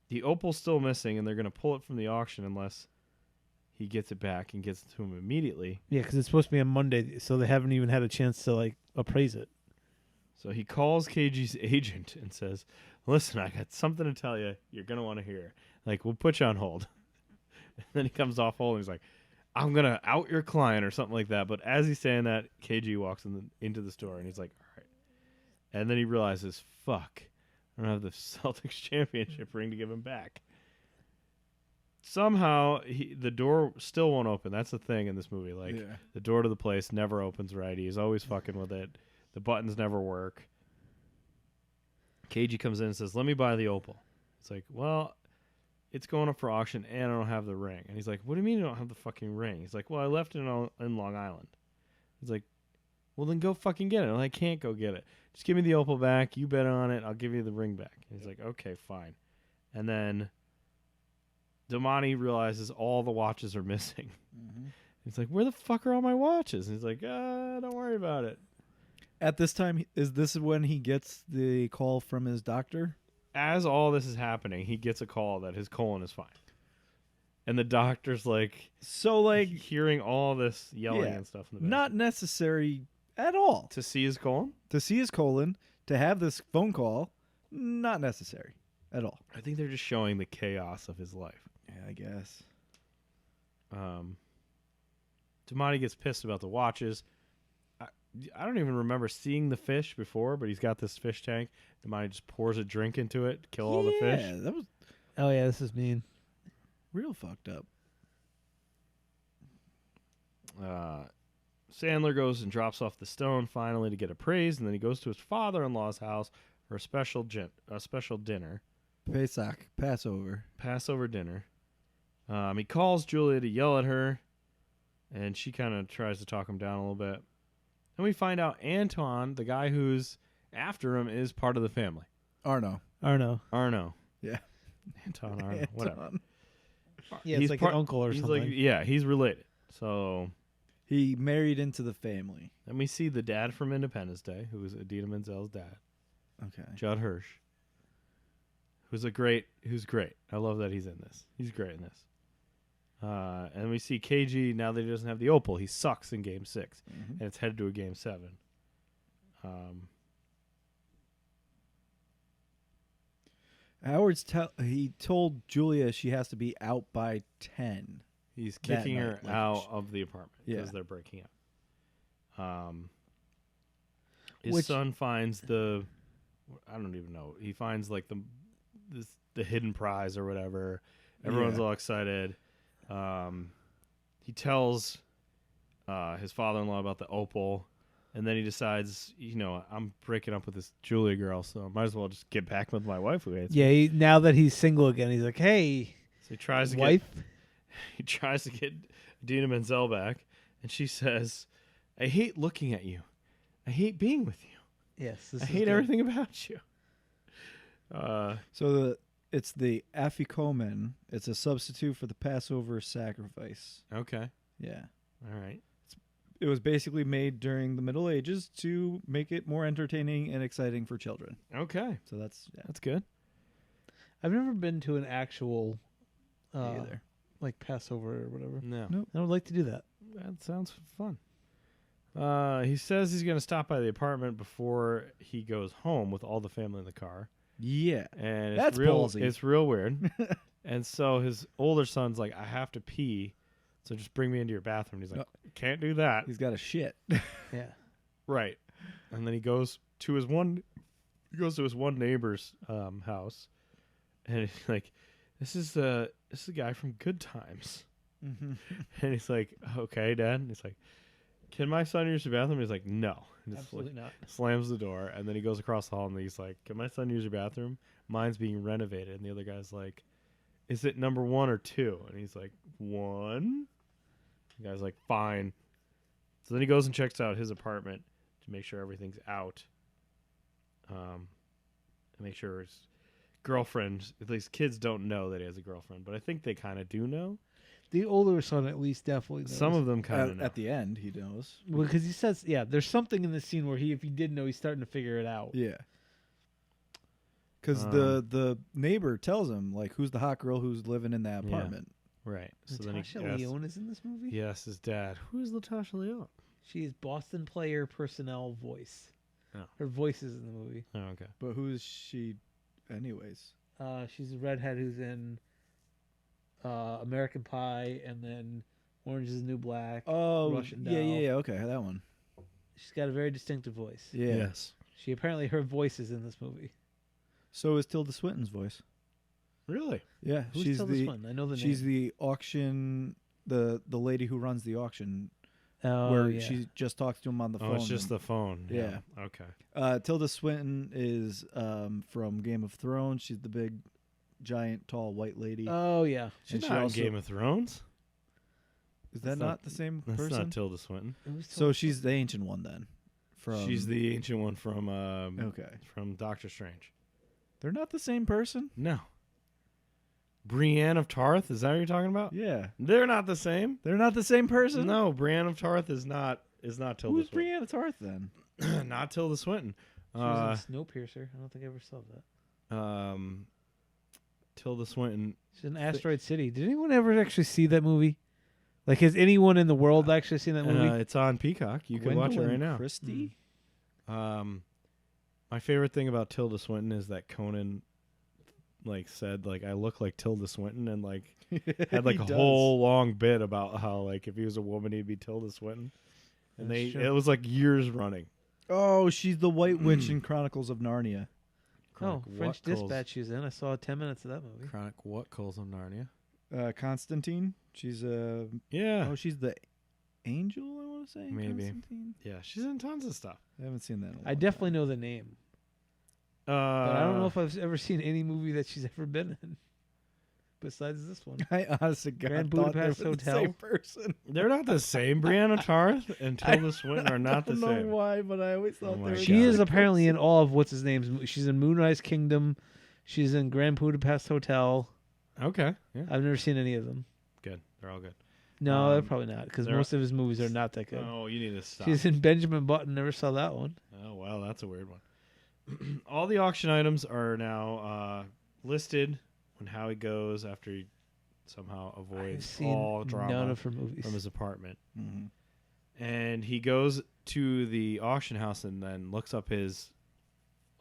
S1: The opal's still missing, and they're gonna pull it from the auction unless he gets it back and gets it to him immediately.
S2: Yeah, because it's supposed to be on Monday, so they haven't even had a chance to like appraise it.
S1: So he calls KG's agent and says, "Listen, I got something to tell you. You're gonna want to hear. Like, we'll put you on hold." And then he comes off hold and he's like, "I'm gonna out your client" or something like that. But as he's saying that, KG walks into the store and he's like, "All right." And then he realizes, "Fuck, I don't have the Celtics championship ring to give him back." Somehow the door still won't open. That's the thing in this movie. Like the door to the place never opens right. He's always fucking with it. The buttons never work. KG comes in and says, "Let me buy the opal." It's like, "Well, it's going up for auction and I don't have the ring." And he's like, "What do you mean you don't have the fucking ring?" He's like, "Well, I left it in Long Island." He's like, "Well, then go fucking get it." "I can't go get it. Just give me the opal back. You bet on it. I'll give you the ring back." And he's like, "Okay, fine." And then Damani realizes all the watches are missing.
S3: Mm-hmm.
S1: He's like, "Where the fuck are all my watches?" And he's like, "Don't worry about it."
S3: At this time, is this when he gets the call from his doctor?
S1: As all this is happening, he gets a call that his colon is fine. And the doctor's like,
S3: So, like,
S1: hearing all this yelling
S3: yeah,
S1: and stuff in the back.
S3: not necessary at all.
S1: To see his colon?
S3: To see his colon, to have this phone call, not necessary at all.
S1: I think they're just showing the chaos of his life.
S3: Yeah, I guess.
S1: Damani gets pissed about the watches. I don't even remember seeing the fish before, but he's got this fish tank. Damani just pours a drink into it to kill all the fish.
S3: Yeah, that was
S2: Oh yeah, this is mean.
S3: real fucked up.
S1: Sandler goes and drops off the stone finally to get appraised, and then he goes to his father-in-law's house for a special dinner. Passover dinner. He calls Julia to yell at her, and she kind of tries to talk him down a little bit. And we find out Anton, the guy who's after him, is part of the family.
S3: Arno.
S1: Arno.
S3: Yeah.
S1: Anton Arno. Whatever.
S2: Yeah, it's like an uncle or
S1: he's
S2: something.
S1: Like, yeah, he's related. So
S3: He married into the family.
S1: then we see the dad from Independence Day, who is Idina Menzel's dad,
S3: Okay.
S1: Judd Hirsch, who's great. I love that he's in this. He's great in this. And we see KG, now that he doesn't have the opal, he sucks in Game 6.
S3: Mm-hmm.
S1: And it's headed to a Game 7.
S3: He told Julia she has to be out by 10.
S1: He's
S3: That
S1: kicking her
S3: night, like,
S1: out of the apartment because
S3: Yeah.
S1: they're breaking up. His son finds the, I don't even know. He finds like the hidden prize or whatever. Everyone's
S3: Yeah.
S1: all excited. He tells his father-in-law about the opal, and then he decides, I'm breaking up with this Julia girl, so I might as well just get back with my wife who hates me.
S2: Yeah, now that he's single again, he's like, "Hey,
S1: So he tries to
S2: wife."
S1: get Idina Menzel back, and she says, "I hate looking at you. I hate being with you.
S2: Yes,
S1: I hate everything about you."
S3: So it's the afikomen. It's a substitute for the Passover sacrifice.
S1: Okay.
S3: Yeah.
S1: All right.
S3: It was basically made during the Middle Ages to make it more entertaining and exciting for children.
S1: Okay.
S3: So that's
S1: That's good.
S2: I've never been to an actual,
S3: me either.
S2: like Passover or whatever.
S1: No.
S3: Nope.
S2: I would like to do that.
S1: That sounds fun. He says he's going to stop by the apartment before he goes home with all the family in the car.
S3: Yeah.
S1: And
S3: That's ballsy.
S1: It's real weird. And so his older son's like, "I have to pee, so just bring me into your bathroom." He's like, "Can't do that."
S3: He's got a shit.
S2: Yeah.
S1: Right. And then he goes to his one neighbor's house, and he's like, this is a guy from Good Times."
S3: Mm-hmm.
S1: And he's like, "Okay, Dad." And he's like, "Can my son use your bathroom?" He's like, "No." And just,
S2: Absolutely not.
S1: slams the door, and then he goes across the hall and he's like, "Can my son use your bathroom? Mine's being renovated." And the other guy's like, "Is it number 1 or 2?" And he's like, 1. The guy's like, "Fine." So then he goes and checks out his apartment to make sure everything's out. And make sure his girlfriend, at least kids don't know that he has a girlfriend, but I think they kind of do know.
S2: The older son at least definitely knows.
S1: Some of them kind of know.
S3: At the end, he knows.
S2: Well, because he says, yeah, there's something in the scene where if he did know, he's starting to figure it out.
S3: Yeah. Because the neighbor tells him, like, who's the hot girl who's living in that
S1: Yeah.
S3: apartment.
S1: Right. So
S2: Natasha
S1: then he asks,
S2: Lyonne is in this movie?
S1: he asks his dad, "Who's Natasha Lyonne?"
S2: She is Boston player personnel voice.
S1: Oh.
S2: Her voice is in the movie.
S1: Oh, okay.
S3: But who is she, anyways?
S2: She's a redhead who's in American Pie and then Orange is the New Black.
S3: Oh,
S2: Russian
S3: yeah,
S2: Doll.
S3: yeah, okay, that one.
S2: She's got a very distinctive voice.
S3: Yeah.
S1: Yes.
S2: She apparently her voice is in this movie.
S3: So is Tilda Swinton's voice.
S1: Really?
S3: Yeah,
S2: Who's
S3: she's
S2: Tilda
S3: the
S2: Swinton? I know the
S3: she's
S2: name.
S3: the auction, the lady who runs the auction,
S2: Oh,
S3: where
S2: yeah.
S3: she just talks to him on the phone.
S1: Oh, it's just
S3: and-
S1: the phone.
S3: Yeah.
S1: Okay.
S3: Tilda Swinton is from Game of Thrones. She's the big, giant, tall white lady.
S2: Oh yeah.
S1: She's
S3: And she
S1: not
S3: also-
S1: in Game of Thrones.
S3: is
S1: that's
S3: that
S1: not-
S3: not the same
S1: That's
S3: person?
S1: not Tilda Swinton.
S2: Who's
S3: So
S2: Tilda
S3: she's the ancient one then.
S1: She's the ancient one from
S3: Okay.
S1: from Doctor Strange.
S3: They're not the same person.
S1: No. Brienne of Tarth, is that what you're talking about?
S3: Yeah,
S1: They're not the same.
S3: they're not the same person.
S1: No, Brienne of Tarth is not Tilda
S3: Who's
S1: Swinton.
S3: Brianna Tarth then?
S1: Not Tilda Swinton.
S2: She was in Snowpiercer. I don't think I ever saw that.
S1: Tilda Swinton.
S2: She's in Asteroid City. Did anyone ever actually see that movie? Like, has anyone in the world actually seen that movie?
S1: It's on Peacock. You can watch it right now.
S3: Christie.
S1: My favorite thing about Tilda Swinton is that Conan said I look like Tilda Swinton and had
S3: He
S1: a
S3: does.
S1: whole long bit about how if he was a woman he'd be Tilda Swinton. And
S2: That's true.
S1: it was years running.
S3: Oh, she's the White Witch in Chronicles of Narnia.
S2: Oh,
S1: Chronic
S2: French
S1: what calls-
S2: Dispatch she's in. I saw 10 minutes of that movie.
S1: Chronic what calls of Narnia?
S3: Constantine. She's
S1: Yeah.
S3: Oh, she's the angel. I want to say in
S1: Maybe.
S3: Constantine?
S1: Yeah, she's in tons of stuff.
S3: I haven't seen that. In a
S2: I
S3: long
S2: definitely
S3: time.
S2: know the name,
S1: But
S2: but I don't know if I've ever seen any movie that she's ever been in besides this one.
S3: I honestly
S2: Grand
S3: thought they
S2: Budapest
S3: were the
S2: Hotel.
S3: same person.
S1: they're not the same. Brianna Tarth and Tilda Swinton are not the
S3: I don't know
S1: same.
S3: why, but I always thought
S1: Oh
S3: they
S1: my
S3: were.
S2: She
S3: the
S2: is
S3: same
S2: apparently in
S3: person.
S2: all of what's his name's. She's in Moonrise Kingdom. She's in Grand Budapest Hotel.
S1: Okay. Yeah.
S2: I've never seen any of them.
S1: Good. They're all good.
S2: No, they're probably not because
S1: they're-
S2: most of his movies are not that good.
S1: Oh, you need to stop.
S2: She's in Benjamin Button. Never saw that one.
S1: Oh, well, that's a weird one. All the auction items are now listed on how he goes after he somehow
S2: I've
S1: avoids
S2: seen
S1: all drama
S2: none of her movies.
S1: from his apartment.
S3: Mhm.
S1: And he goes to the auction house and then looks up his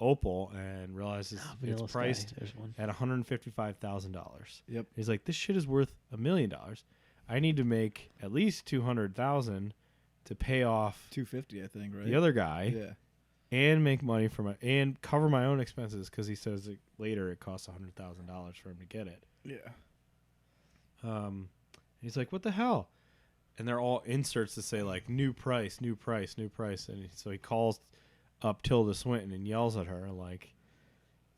S1: Opal and realizes
S2: Vanilla
S1: it's
S2: Sky,
S1: priced
S2: There's one.
S1: at $155,000.
S3: Yep.
S1: He's like, this shit is worth $1 million. I need to make at least $200,000 to pay off
S3: 250, I think, right?
S1: the other guy
S3: Yeah.
S1: and make money for and cover my own expenses because he says that later it costs $100,000 for him to get it.
S3: Yeah.
S1: He's like, what the hell? And they're all inserts to say new price, new price, new price. And so he calls up Tilda Swinton and yells at her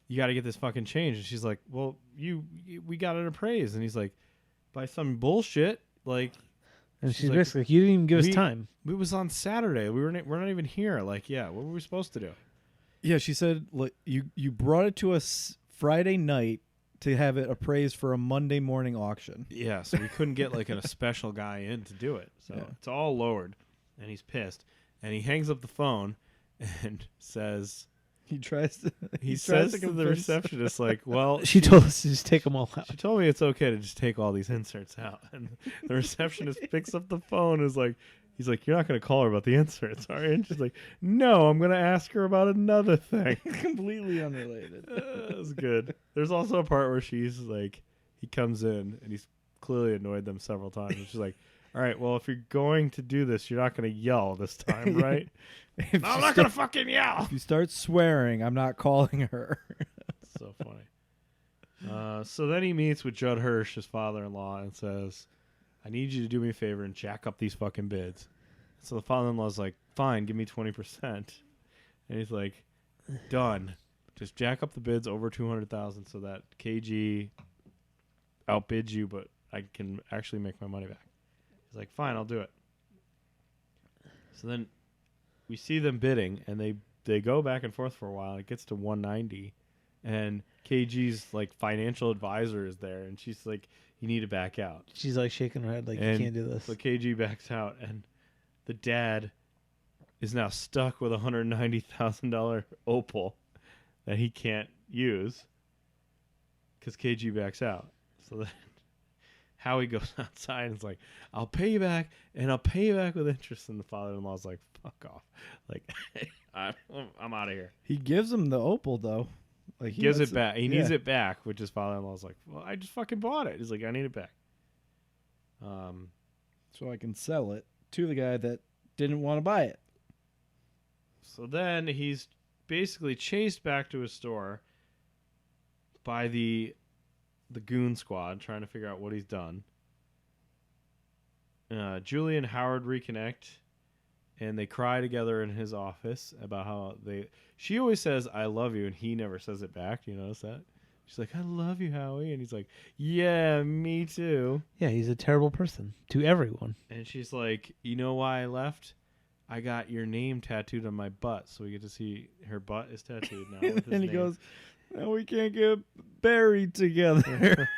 S1: you got to get this fucking change. And she's like, well, we got it appraised. And he's like, by some bullshit.
S2: And
S1: she's
S2: she's
S1: like,
S2: basically like, you didn't even give us
S1: we-
S2: time.
S1: it was on Saturday. We're not even here. Yeah, what were we supposed to do?
S3: Yeah, she said you brought it to us Friday night to have it appraised for a Monday morning auction.
S1: Yeah, so we couldn't get a special guy in to do it. So
S3: Yeah.
S1: it's all lowered, and he's pissed. And he hangs up the phone and says,
S3: He tries to.
S1: he
S3: tries
S1: says to the
S3: convince-
S1: receptionist, well,
S2: She told us to just take them all out.
S1: she told me it's okay to just take all these inserts out. And the receptionist picks up the phone and is like, he's like, you're not going to call her about the inserts, are you? And she's like, no, I'm going to ask her about another thing.
S3: completely unrelated.
S1: That was good. There's also a part where she's like, he comes in and he's clearly annoyed them several times. And she's like, all right, well, if you're going to do this, you're not going to yell this time, right?
S3: If
S1: I'm
S3: you
S1: not going to fucking yell.
S3: If you start swearing, I'm not calling her.
S1: That's so funny. So then he meets with Judd Hirsch, his father-in-law, and says, I need you to do me a favor and jack up these fucking bids. So the father-in-law's like, fine, give me 20%. And he's like, done. Just jack up the bids over 200,000 so that KG outbids you, but I can actually make my money back. He's like, fine, I'll do it. So then we see them bidding, and they go back and forth for a while. It gets to 190, and KG's financial advisor is there, and she's like, you need to back out.
S2: She's shaking her head you
S1: And
S2: can't do this.
S1: So KG backs out, and the dad is now stuck with a $190,000 Opal that he can't use because KG backs out. So then Howie goes outside and is like, I'll pay you back, and I'll pay you back with interest. And the father-in-law's like, fuck off. Like, I'm out of here.
S3: He gives him the opal, though. Like
S1: He gives it back. He needs
S3: yeah.
S1: it back, which his father-in-law's like, well, I just fucking bought it. He's like, I need it back.
S3: So I can sell it to the guy that didn't want to buy it.
S1: So then he's basically chased back to his store by the goon squad trying to figure out what he's done. Julie and Howard reconnect, and they cry together in his office about how she always says, I love you, and he never says it back. Do you notice that? She's like, I love you, Howie. And he's like, yeah, me too.
S2: Yeah, he's a terrible person to everyone.
S1: And she's like, you know why I left? I got your name tattooed on my butt. So we get to see her butt is tattooed now. With his
S3: And he
S1: name.
S3: goes, no, we can't get buried together.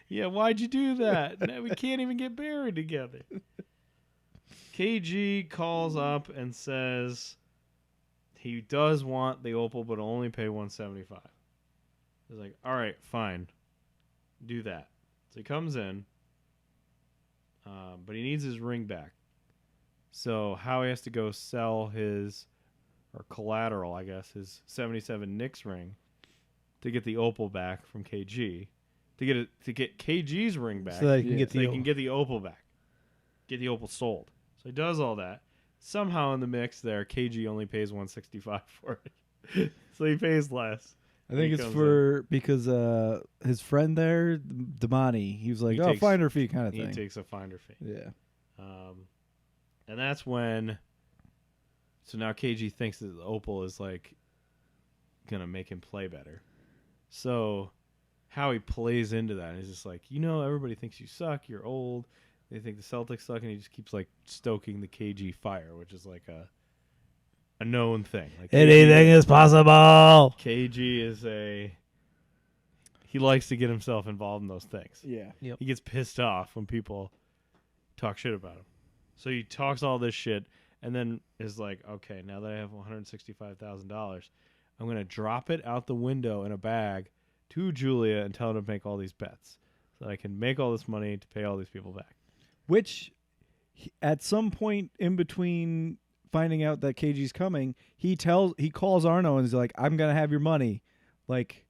S1: Yeah, why'd you do that? No, we can't even get buried together. KG calls up and says he does want the opal, but only pay $175. He's like, all right, fine, do that. So he comes in, but he needs his ring back. So Howie has to go sell his, or collateral, I guess, his 77 Knicks ring to get the opal back from KG. To get KG's ring back,
S2: So that he can get
S1: so
S2: the
S1: he can get the opal back, get the opal sold. So he does all that. Somehow in the mix there, KG only pays $165 for it, so he pays less.
S3: I think
S1: He
S3: it's
S1: comes
S3: because his friend there, Damani, he was like,
S1: He
S3: oh,
S1: takes-
S3: finder fee kind of
S1: He
S3: thing.
S1: takes a finder fee.
S3: Yeah.
S1: And that's when. So now KG thinks that the opal is like gonna make him play better. So Howie plays into that. And he's just like, everybody thinks you suck. You're old. They think the Celtics suck, and he just keeps like stoking the KG fire, which is like a known thing. Like
S2: Anything is possible.
S1: KG is he likes to get himself involved in those things.
S3: Yeah.
S1: He gets pissed off when people talk shit about him. So he talks all this shit and then is like, okay, now that I have $165,000, I'm going to drop it out the window in a bag to Julia and tell her to make all these bets so that I can make all this money to pay all these people back.
S3: Which, at some point in between finding out that KG's coming, he calls Arno and is like, I'm going to have your money. Like,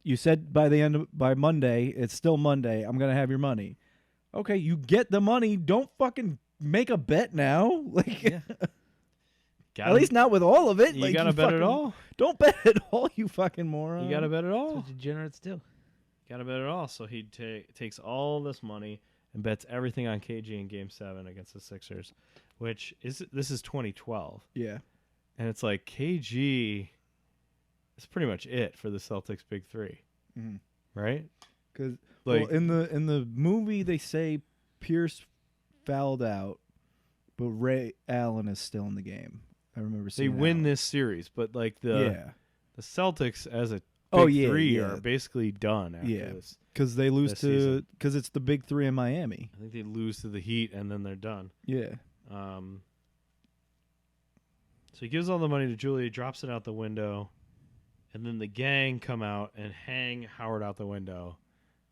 S3: you said by Monday, it's still Monday, I'm going to have your money. Okay, you get the money. Don't fucking make a bet now. Like, at least not with all of it.
S1: You
S3: like,
S1: got to bet it
S3: fucking-
S1: all.
S3: Don't bet it all, you fucking moron.
S1: You got to bet it
S2: That's
S1: all.
S2: what degenerates do.
S1: Got to bet it all. So he takes all this money and bets everything on KG in Game 7 against the Sixers, this is 2012.
S3: Yeah.
S1: And it's like KG is pretty much it for the Celtics big three,
S3: Mhm.
S1: right?
S3: Because
S1: Like
S3: in the movie they say Pierce fouled out, but Ray Allen is still in the game. I remember
S1: they
S3: seeing
S1: win
S3: Allen.
S1: this series, but like the Celtics as a big three are basically done after this.
S3: because they lose
S1: this
S3: to
S1: season.
S3: because it's the big three in Miami.
S1: I think they lose to the Heat and then they're done.
S3: Yeah.
S1: So he gives all the money to Julia, drops it out the window, and then the gang come out and hang Howard out the window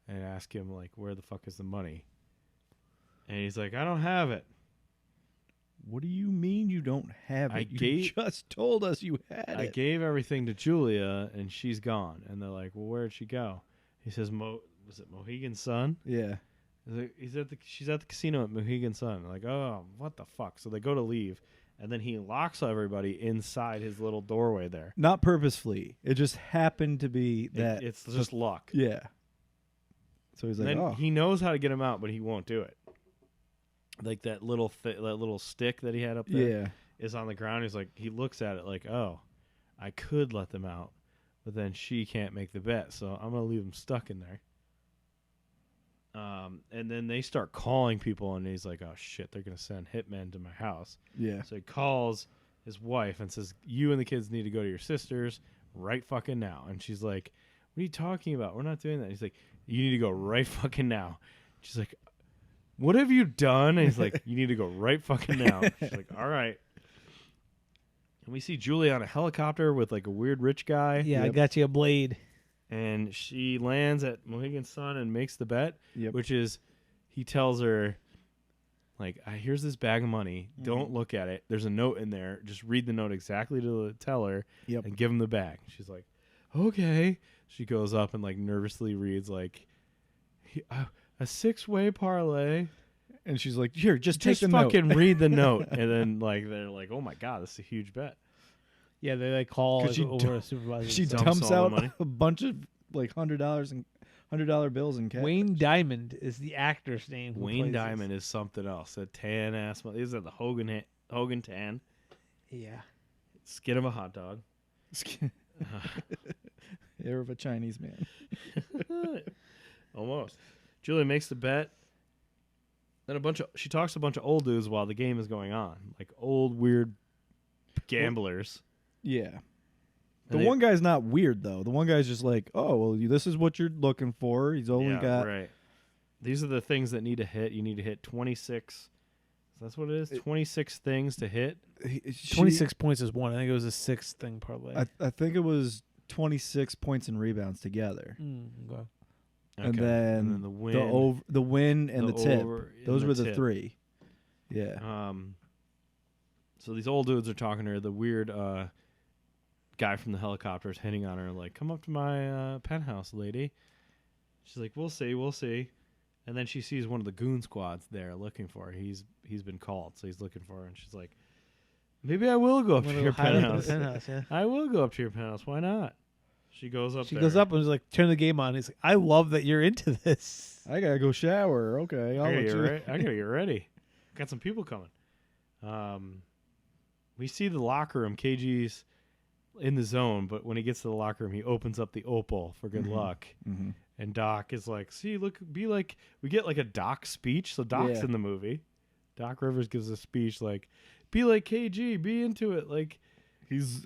S1: and ask him, like, where the fuck is the money? And he's like, I don't have it.
S3: What do you mean you don't have it? You just told us you had
S1: I
S3: it.
S1: gave everything to Julia, and she's gone. And they're like, well, where'd she go? He says, was it Mohegan Sun?
S3: Yeah.
S1: She's at the casino at Mohegan Sun. Like, oh, what the fuck? So they go to leave, and then he locks everybody inside his little doorway there.
S3: Not purposefully. It just happened to be that.
S1: It's just luck.
S3: Yeah. So he's
S1: And
S3: like,
S1: then
S3: oh.
S1: he knows how to get him out, but he won't do it. Like that little stick that he had up there
S3: Yeah.
S1: is on the ground. He's like, he looks at it like, oh, I could let them out, but then she can't make the bet, so I'm gonna leave them stuck in there. And then they start calling people, and he's like, oh shit, they're gonna send hitmen to my house.
S3: Yeah.
S1: So he calls his wife and says, you and the kids need to go to your sister's right fucking now. And she's like, what are you talking about? We're not doing that. He's like, you need to go right fucking now. She's like, what have you done? And he's like, you need to go right fucking now. She's like, all right. And we see Julie on a helicopter with like a weird rich guy.
S2: Yeah, I
S3: Yep.
S2: got you a blade.
S1: and she lands at Mohegan Sun and makes the bet,
S3: Yep.
S1: which is he tells her, like, here's this bag of money.
S3: Mm-hmm.
S1: Don't look at it. There's a note in there. Just read the note exactly to the teller
S3: Yep.
S1: and give him the bag. She's like, okay. She goes up and, like, nervously reads, like, a 6-way parlay.
S3: And she's like, here, just take the
S1: fucking
S3: note.
S1: read the note. And then, like, they're like, oh, my God, this is a huge bet.
S2: Yeah, they like call
S3: 'Cause
S2: like,
S3: she
S2: over a supervisor.
S3: She
S2: and stuff.
S1: dumps
S3: dumps
S1: all the
S3: out
S1: money.
S3: a bunch of like $100 and $100 bills in cash.
S2: Wayne Diamond is the actor's name. who
S1: Wayne
S2: plays this.
S1: Diamond is something else. A tan-ass. These are the Hogan tan.
S2: Yeah.
S1: Skin of a hot dog.
S3: Hair of a Chinese man.
S1: Almost. Julia makes the bet. Then she talks to a bunch of old dudes while the game is going on, like old weird gamblers.
S3: Yeah.
S1: And
S3: The one guy's not weird though. The one guy's just like, oh well, this is what you're looking for. He's only got
S1: right. These are the things that need to hit. You need to hit 26. That's what it is. 26 things to hit.
S2: 26 points is one. I think it was a 6th thing parlay.
S3: I think it was 26 points and rebounds together.
S2: Okay.
S3: And
S1: Okay.
S3: then
S1: the win,
S3: the win and the tip.
S1: over, and
S3: Those were the
S1: tip.
S3: 3. Yeah.
S1: So these old dudes are talking to her. The weird guy from the helicopter is hitting on her, like, come up to my penthouse, lady. She's like, we'll see. And then she sees one of the goon squads there looking for her. He's been called, so he's looking for her. And she's like, maybe I will go up to your penthouse.
S2: Yeah.
S1: I will go up to your penthouse. Why not? She goes up
S2: She
S1: there.
S2: goes up and is like, turn the game on. He's like, I love that you're into this.
S3: I gotta go shower. Okay, I'll let you.
S1: I gotta get ready. Got some people coming. We see the locker room. KG's in the zone, but when he gets to the locker room, he opens up the opal for good luck.
S3: Mm-hmm.
S1: And Doc is like, see, look, be like, we get like a Doc speech. So Doc's
S3: Yeah.
S1: in the movie. Doc Rivers gives a speech like, be like KG, be into it. Like,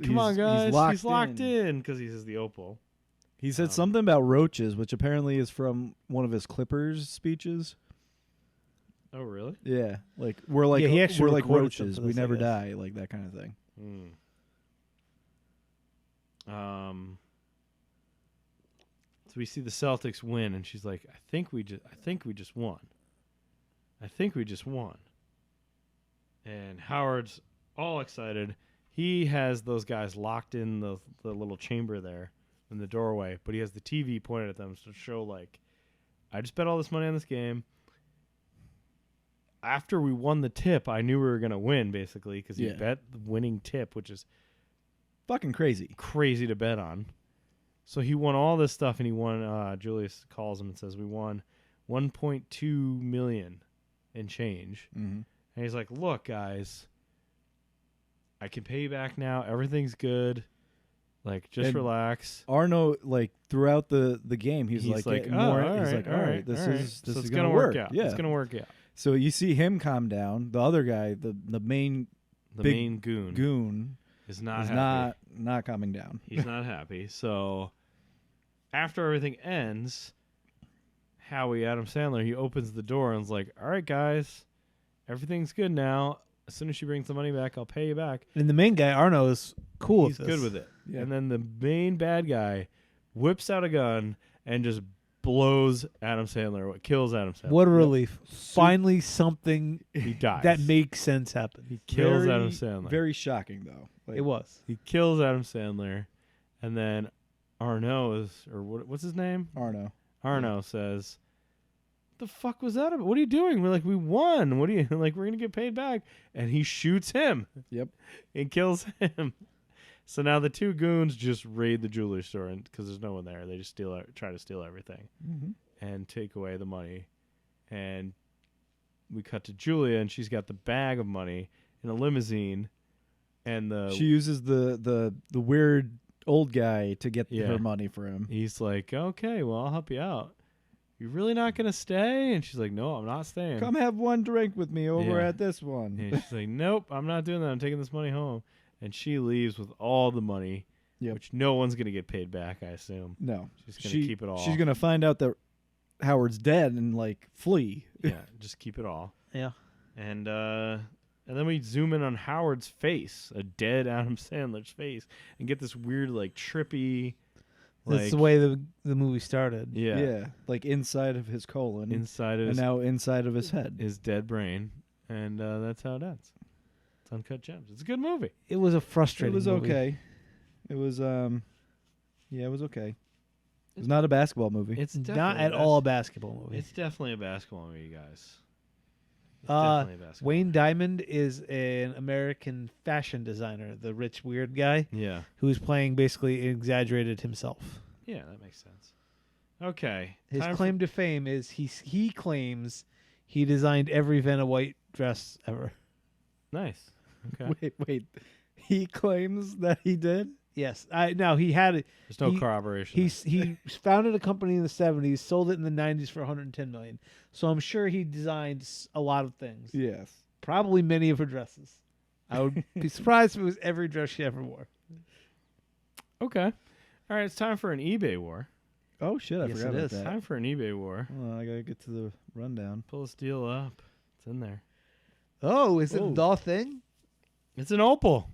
S1: come on, guys. He's locked in because he says the opal.
S3: He said something about roaches, which apparently is from one of his Clippers speeches.
S1: Oh, really?
S3: Yeah, like we're like
S2: he actually
S3: we're like
S2: recorded
S3: roaches.
S2: something
S3: We
S2: this, I
S3: never
S2: guess.
S3: die, like that kind of thing.
S1: So we see the Celtics win, and she's like, I think we just won. And Howard's all excited. He has those guys locked in the little chamber there in the doorway, but he has the TV pointed at them to show, like, I just bet all this money on this game. After we won the tip, I knew we were going to win, basically, because he
S3: Yeah.
S1: bet the winning tip, which is
S3: Fucking crazy.
S1: crazy to bet on. So he won all this stuff, and he won. Julius calls him and says, we won $1.2 million in change.
S3: Mm-hmm.
S1: And he's like, look, guys, I can pay you back now. Everything's good. Like, just
S3: And
S1: relax.
S3: Arno, like throughout the game, he's like getting more. He's like, all right, this is
S1: so it's
S3: gonna work
S1: out.
S3: Yeah,
S1: It's gonna work out.
S3: So you see him calm down. The other guy, the main
S1: The
S3: big
S1: main goon
S3: goon,
S1: is not
S3: is
S1: happy.
S3: not calming down.
S1: He's not happy. So after everything ends, Howie, Adam Sandler, he opens the door and is like, all right, guys, everything's good now. As soon as she brings the money back, I'll pay you back.
S2: And the main guy, Arno, is cool
S1: He's
S2: with this.
S1: good with it.
S3: Yeah.
S1: And then the main bad guy whips out a gun and just blows Adam Sandler. Kills Adam Sandler.
S2: What a relief. Finally something
S1: He dies.
S2: that makes sense happen.
S1: He kills
S3: Very-
S1: Adam Sandler.
S3: Very shocking though. Like,
S2: It was.
S1: He kills Adam Sandler, and then Arno what's his name?
S3: Arno.
S1: Arno says, "The fuck was that about? What are you doing?" We're like, "We won. What are you like? We're gonna get paid back." And he shoots him.
S3: Yep.
S1: And kills him. So now the two goons just raid the jewelry store, and because there's no one there, they just try to steal everything
S3: Mm-hmm.
S1: and take away the money. And we cut to Julia, and she's got the bag of money in a limousine, and
S3: She uses the weird old guy to get
S1: Yeah.
S3: her money for him.
S1: he's like, "Okay, well, I'll help you out. You're really not gonna stay?" And she's like, "No, I'm not staying."
S3: Come have one drink with me over
S1: Yeah.
S3: at this one.
S1: And she's like, "Nope, I'm not doing that. I'm taking this money home." And she leaves with all the money,
S3: Yep.
S1: which no one's gonna get paid back, I assume.
S3: No,
S1: She's gonna keep it all.
S3: She's gonna find out that Howard's dead and like flee.
S1: Yeah, just keep it all.
S2: Yeah.
S1: And then we zoom in on Howard's face, a dead Adam Sandler's face, and get this weird, like, trippy
S2: That's the way the movie started.
S1: Yeah.
S3: like inside of his colon,
S1: Inside of
S3: and now inside of his head.
S1: his dead brain, and that's how it ends. It's Uncut Gems. It's a good movie.
S2: It was a frustrating.
S3: It was
S2: movie.
S3: okay. It was it was okay. It's not a basketball movie.
S1: It's
S2: Not at all a basketball movie.
S1: It's definitely a basketball movie, guys. It's
S2: Uh,
S1: definitely a basketball
S2: Wayne
S1: movie.
S2: Diamond is an American fashion designer, the rich weird guy
S1: Yeah.
S2: who's playing basically exaggerated himself.
S1: Yeah, that makes sense. Okay.
S2: His
S1: time
S2: claim to fame is he claims he designed every Vanna White dress ever.
S1: Nice. Okay.
S3: Wait. He claims that he did?
S2: Yes, he had it.
S1: There's no
S2: he-
S1: corroboration.
S2: He founded a company in the 70s, sold it in the 90s for 110 million. So I'm sure he designed a lot of things.
S3: Yes.
S2: Probably many of her dresses. I would be surprised if it was every dress she ever wore.
S1: Okay. All right, it's time for an eBay war.
S3: Oh shit, I
S2: Yes,
S3: forgot
S2: it
S3: about
S2: is.
S3: that.
S1: Time for an eBay war.
S3: Well, I gotta get to the rundown.
S1: Pull this deal up. It's in there.
S2: Oh, is it
S3: Oh.
S2: the thing?
S1: It's an opal.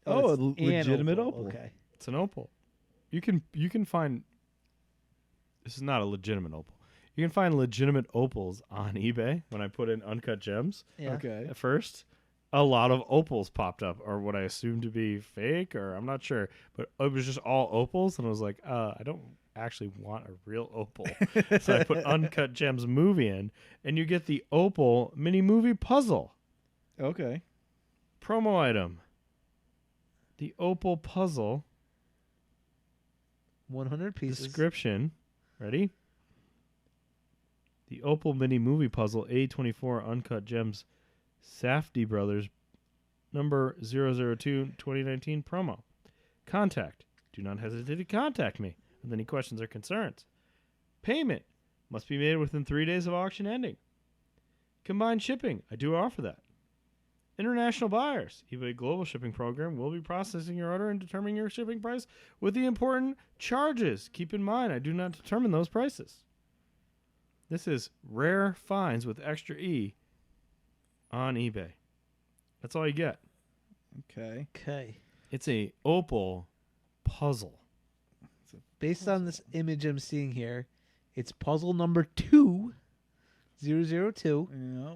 S3: Oh,
S2: it's
S3: a
S2: an
S3: legitimate opal.
S2: Okay.
S1: It's an opal. You can find. This is not a legitimate opal. You can find legitimate opals on eBay. When I put in Uncut Gems
S2: Yeah.
S3: Okay.
S1: at first, a lot of opals popped up, or what I assumed to be fake, or I'm not sure, but it was just all opals, and I was like, I don't actually want a real opal. So I put Uncut Gems movie in, and you get the opal mini movie puzzle
S3: Okay.
S1: promo item. The opal puzzle
S2: 100 pieces.
S1: description. Ready? The opal mini movie puzzle A24 Uncut Gems Safdie Brothers number 002 2019 promo. Contact. Do not hesitate to contact me with any questions or concerns. Payment must be made within 3 days of auction ending. Combined shipping. I do offer that. International buyers. eBay Global Shipping Program will be processing your order and determining your shipping price with the important charges. Keep in mind, I do not determine those prices. This is rare finds with extra E on eBay. That's all you get.
S3: Okay.
S2: Okay.
S1: It's a opal puzzle.
S2: Based on this image I'm seeing here, it's puzzle number 2, 002.
S3: Yeah.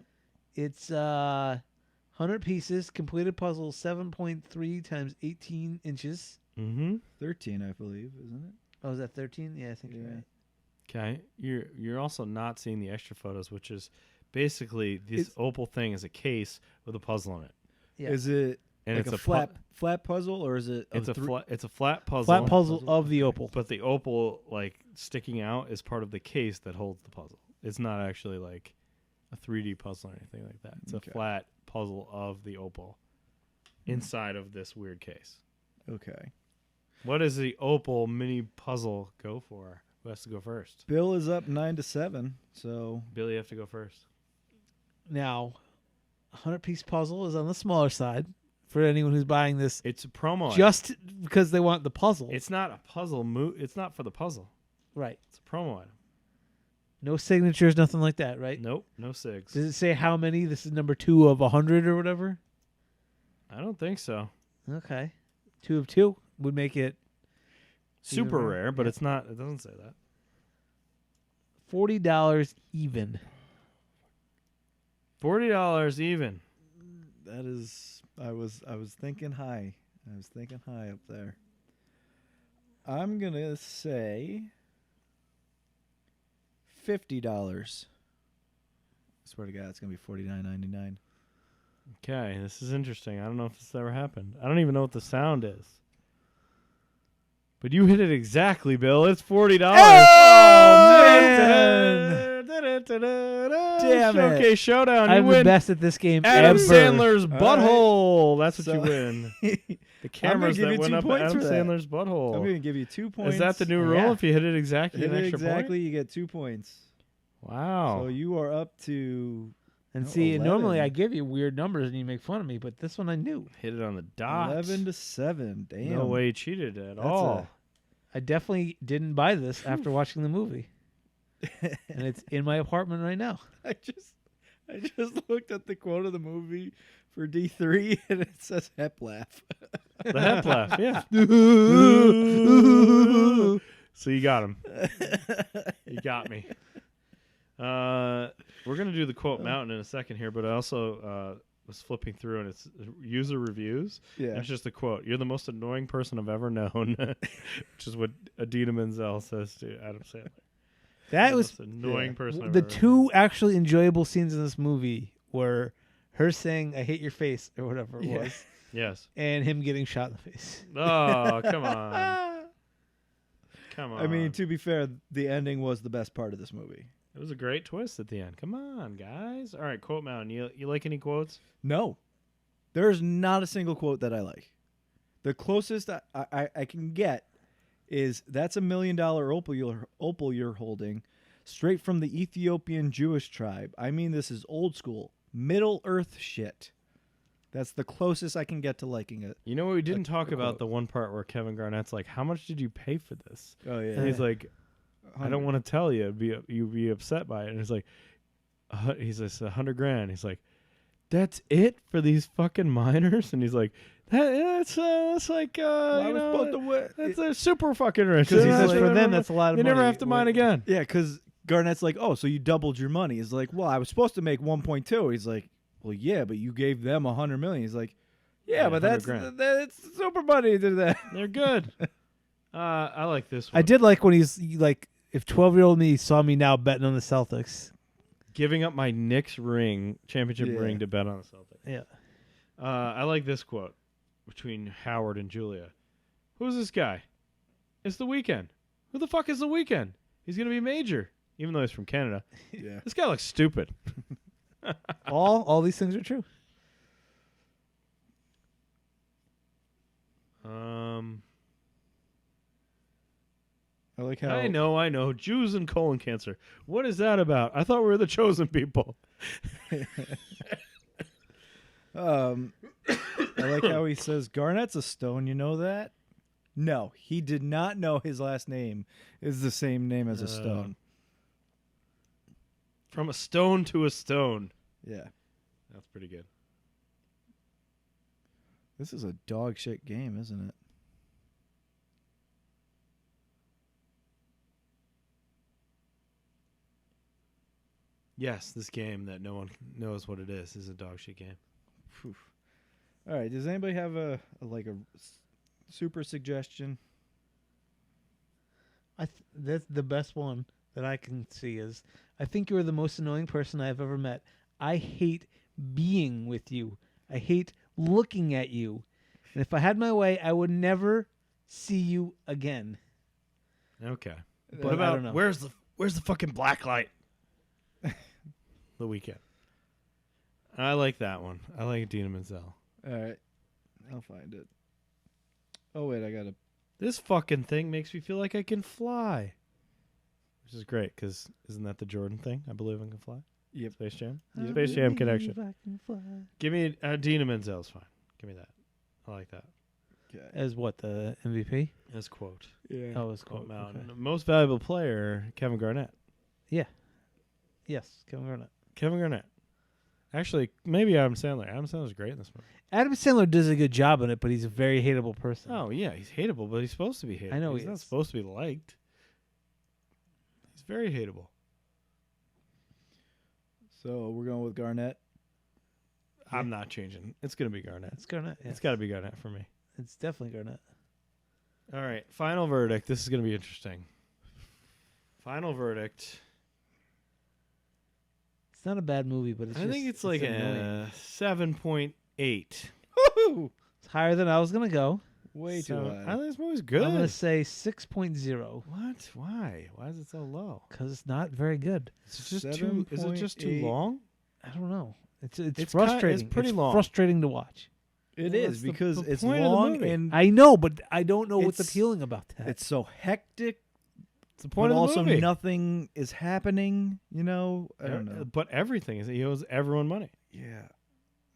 S2: It's 100 pieces, completed puzzle 7.3 times 18 inches.
S1: Mm-hmm.
S3: 13, I believe, isn't it?
S2: Oh, is that 13? Yeah, I think you're
S3: Yeah.
S2: right.
S1: Okay. You're also not seeing the extra photos, which is basically this
S3: It's-
S1: opal thing is a case with a puzzle in it.
S2: Yeah.
S3: Is it
S1: And
S3: like
S1: it's
S3: a flat puzzle, or is it?
S1: it's a
S3: three-
S1: it's a flat puzzle.
S2: Flat puzzle
S3: puzzle?
S2: of the opal.
S1: But the opal, like, sticking out is part of the case that holds the puzzle. It's not actually, like, a 3D puzzle or anything like that. It's
S3: Okay.
S1: a flat puzzle of the opal inside of this weird case.
S3: Okay.
S1: What does the opal mini puzzle go for? Who has to go first?
S3: Bill is up 9-7. So
S1: Billy, you have to go first.
S2: Now, 100-piece puzzle is on the smaller side for anyone who's buying this
S1: It's a promo. item.
S2: just because they want the puzzle.
S1: It's not a puzzle. It's not for the puzzle.
S2: right.
S1: It's a promo item.
S2: No signatures, nothing like that, right?
S1: Nope, no SIGs.
S2: Does it say how many? This is number 2 of 100 or whatever?
S1: I don't think so.
S2: Okay. 2 of 2 would make it
S1: Super
S2: Even
S1: rare, but
S2: yeah.
S1: it's not. It doesn't say that.
S2: $40 even.
S1: $40 even.
S3: that is, I was thinking high. I was thinking high up there. I'm gonna say $50. I swear to God, it's gonna be $49.99.
S1: Okay, this is interesting. I don't know if this ever happened. I don't even know what the sound is. But you hit it exactly, Bill. It's $40.
S3: Oh,
S1: man!
S3: Damn it.
S1: Showcase Showdown.
S2: I'm
S1: You
S2: the
S1: win
S2: best at this game
S1: Adam
S2: ever.
S1: Sandler's
S3: right.
S1: butthole. That's what
S3: So-
S1: you win. The
S3: gonna
S1: cameras
S3: give
S1: that
S3: you
S1: went
S3: 2
S1: up at
S3: points
S1: Adam
S3: for that.
S1: Sandler's
S3: I'm
S1: butthole.
S3: gonna give you 2 points.
S1: Is that the new rule?
S2: Yeah.
S1: If you hit it exactly,
S3: Hit
S1: an
S3: it
S1: extra
S3: exactly, you get 2 points.
S1: point? Wow.
S3: So you are up to
S2: And
S3: No,
S2: see,
S3: 11.
S2: normally I give you weird numbers and you make fun of me, but this one I knew.
S1: Hit it on the dot.
S3: 11-7. Damn.
S1: No way he cheated at
S3: That's
S1: all.
S2: I definitely didn't buy this after watching the movie. And it's in my apartment right now.
S3: I just looked at the quote of the movie for D3 and it says hep laugh.
S1: The hep laugh, yeah. So you got him. You got me. We're gonna do the quote mountain in a second here, but I also was flipping through and it's user reviews.
S3: Yeah.
S1: And it's just a quote. You're the most annoying person I've ever known, which is what Adina Menzel says to Adam Sandler.
S2: That
S1: The
S2: was
S1: most annoying person. I've
S2: the
S1: ever
S2: two actually enjoyable scenes in this movie were her saying "I hate your face" or whatever it
S3: Yeah.
S2: was,
S1: Yes.
S2: and him getting shot in the face.
S1: Oh, come on. Come on.
S3: I mean, to be fair, the ending was the best part of this movie.
S1: it was a great twist at the end. Come on, guys. All right, quote mountain. You like any quotes?
S3: No, there's not a single quote that I like. The closest I can get is that's $1 million opal you're holding, straight from the Ethiopian Jewish tribe. I mean, this is old school Middle Earth shit. That's the closest I can get to liking it.
S1: You know what we didn't talk
S3: a
S1: about?
S3: quote.
S1: The one part where Kevin Garnett's like, "How much did you pay for this?"
S3: Oh
S1: And he's like, "I don't want to tell you. You'd be upset by it." And he's like, "He's like $100,000." He's like, "That's it for these fucking miners?" And he's like, "That's like
S3: I
S1: you
S3: was
S1: know,
S3: supposed to win.
S1: that's they're super fucking rich."
S2: Because he
S1: And
S2: says
S1: that's
S2: for
S1: what
S2: them
S1: they
S2: that's a lot of
S1: they
S2: money.
S1: never have to mine again.
S3: Yeah, because Garnett's like, oh, so you doubled your money. He's like, well, I was supposed to make 1.2. He's like, well, yeah, but you gave them 100 million. He's like, yeah,
S1: Yeah,
S3: but
S1: 100
S3: that's super money to that.
S1: They're good. I like this one.
S2: I did like when he's like, if 12-year-old me saw me now betting on the Celtics.
S1: Giving up my Knicks championship
S3: Yeah.
S1: ring to bet on the Celtics.
S2: Yeah.
S1: I like this quote between Howard and Julia. Who's this guy? It's The Weeknd. Who the fuck is The Weeknd? He's gonna be major, even though he's from Canada.
S3: Yeah.
S1: This guy looks stupid.
S2: All these things are true.
S3: I like how
S1: I know. Jews and colon cancer. What is that about? I thought we were the chosen people.
S3: I like how he says Garnett's a stone. You know that? No, he did not know his last name is the same name as a stone.
S1: From a stone to a stone.
S3: Yeah.
S1: That's pretty good.
S3: This is a dog shit game, isn't it?
S1: Yes, this game that no one knows what it is a dog shit game.
S3: Phew. All right. Does anybody have a super suggestion?
S2: That's the best one that I can see is, I think you're the most annoying person I've ever met. I hate being with you. I hate looking at you. And if I had my way, I would never see you again.
S1: Okay.
S2: But
S1: What
S2: I
S1: about
S2: don't know.
S1: where's the fucking black light? The Weeknd. I like that one. I like Dina Menzel.
S3: All right. I'll find it. Oh, wait. I got to.
S1: This fucking thing makes me feel like I can fly. Which is great, because isn't that the Jordan thing? I believe I can fly.
S3: Yep.
S1: Space Jam.
S3: Yep.
S1: Space Jam connection.
S2: I can fly.
S1: Give me Dina Menzel's fine. Give me that. I like that.
S3: Okay.
S2: As what, the MVP?
S1: As quote.
S3: Yeah.
S2: Oh, it's
S1: Quote
S2: quote.
S1: Mountain.
S2: Okay.
S1: Most valuable player, Kevin Garnett.
S2: Yes, Kevin Garnett.
S1: Kevin Garnett. Actually, maybe Adam Sandler. Adam Sandler's great in this movie.
S2: Adam Sandler does a good job in it, but he's a very hateable person.
S1: Oh, yeah. He's hateable, but he's supposed to be hateable.
S2: I know
S1: he's
S2: he
S1: not
S2: is.
S1: supposed to be liked. He's very hateable.
S3: So we're going with Garnett.
S1: I'm not changing. It's going to be Garnett.
S2: It's Garnett. Yeah.
S1: It's got to be Garnett for me.
S2: It's definitely Garnett.
S1: All right. Final verdict. This is going to be interesting. Final verdict.
S2: It's not a bad movie, but
S1: I think it's like
S2: annoying.
S1: a 7.8.
S3: Woohoo!
S2: It's higher than I was gonna go.
S3: Way
S1: So,
S3: too
S1: I
S3: high.
S1: think this movie's good.
S2: I'm gonna say 6.0
S1: What? Why? Why is it so low?
S2: because it's not very good.
S1: Is it just too? Is it just too
S3: 7.8.
S1: long?
S2: I don't know. It's
S1: It's
S2: frustrating.
S1: pretty long.
S2: Frustrating to watch.
S3: It
S1: Well,
S3: is
S1: that's the-
S3: because
S1: the
S3: it's
S1: point of the
S3: long
S1: movie.
S3: and
S2: I know, but I don't know what's
S3: It's-
S2: appealing about that.
S3: it's so hectic.
S1: It's the point
S3: But
S1: of the
S3: also
S1: movie.
S3: nothing is happening. You know, I don't know.
S1: But everything is he owes everyone money,
S3: Yeah.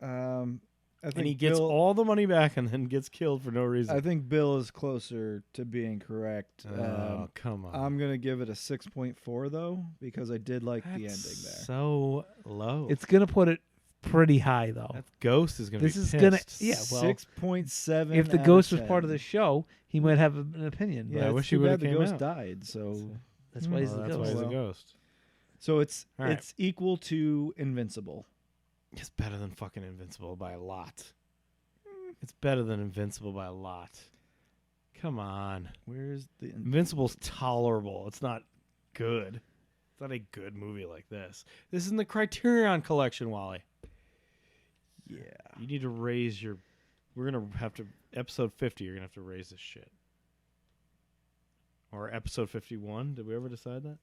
S3: I think
S1: and he gets
S3: Bill,
S1: all the money back, and then gets killed for no reason.
S3: I think Bill is closer to being correct.
S1: Oh, come on!
S3: I'm gonna give it a 6.4 though because I did like the ending
S1: That's
S3: there.
S1: so low.
S2: It's gonna put it pretty high though.
S1: That ghost is gonna
S2: This
S1: be
S2: is
S1: pissed.
S2: gonna well.
S3: 6.7.
S2: If the
S3: out
S2: ghost
S3: of
S2: was part of
S3: 10.
S2: the show, he might have an opinion.
S3: Yeah,
S1: I
S3: it's
S1: wish
S3: too
S1: he would've
S3: bad the
S1: came
S3: ghost
S1: out.
S3: died. So
S2: That's why he's
S1: Well,
S2: the
S1: that's
S2: ghost.
S1: why he's a
S3: Well.
S1: ghost.
S3: so it's
S1: All right.
S3: it's equal to Invincible.
S1: It's better than fucking Invincible by a lot. It's better than Invincible by a lot. Come on.
S3: Where's the
S1: Invincible's tolerable. It's not good. It's not a good movie like this. This is in the Criterion Collection, Wally.
S3: Yeah.
S1: You need to raise your... We're going to have to... Episode 50, you're going to have to raise this shit. Or episode 51. Did we ever decide that?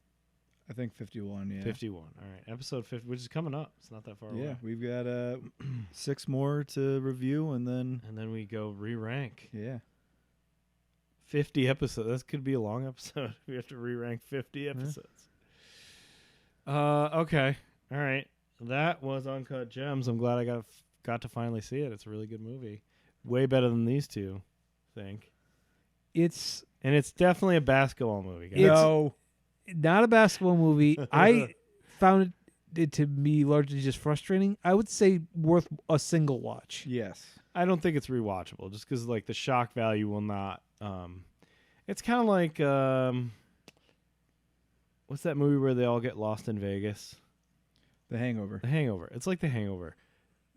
S3: I think 51. Yeah.
S1: 51. All right. Episode 50, which is coming up. It's not that far
S3: Yeah,
S1: away.
S3: we've got 6 more to review, and then
S1: And then we go re-rank.
S3: yeah.
S1: 50 episodes. That could be a long episode. We have to re-rank 50 episodes. Okay. All right. That was Uncut Gems. I'm glad I got to finally see it. It's a really good movie. Way better than these two, I think.
S2: It's
S1: And it's definitely a basketball movie, guys.
S3: No.
S2: not a basketball movie. I found it to be largely just frustrating. I would say worth a single watch.
S3: Yes.
S1: I don't think it's rewatchable just because like the shock value will not. It's kind of like what's that movie where they all get lost in Vegas?
S3: The Hangover.
S1: The Hangover. It's like The Hangover.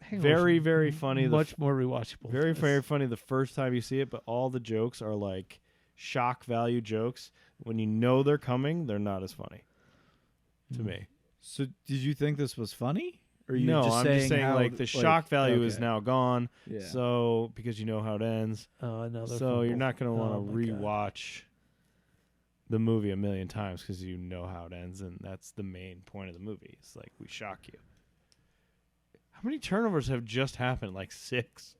S2: Hangover's
S1: Very, very funny.
S2: Much more rewatchable.
S1: Very, very funny the first time you see it, but all the jokes are like shock value jokes. When you know they're coming, they're not as funny to me.
S3: So did you think this was funny? Or you
S1: No,
S3: just
S1: I'm
S3: saying
S1: just saying
S3: how,
S1: like the shock value is
S3: okay.
S1: now gone.
S3: Yeah.
S1: So because you know how it ends.
S2: Another
S1: So you're
S2: fumble.
S1: not going to want
S2: Oh
S1: to
S2: my God.
S1: rewatch the movie a million times because you know how it ends, and that's the main point of the movie. It's like we shock you. How many turnovers have just happened? Like 6.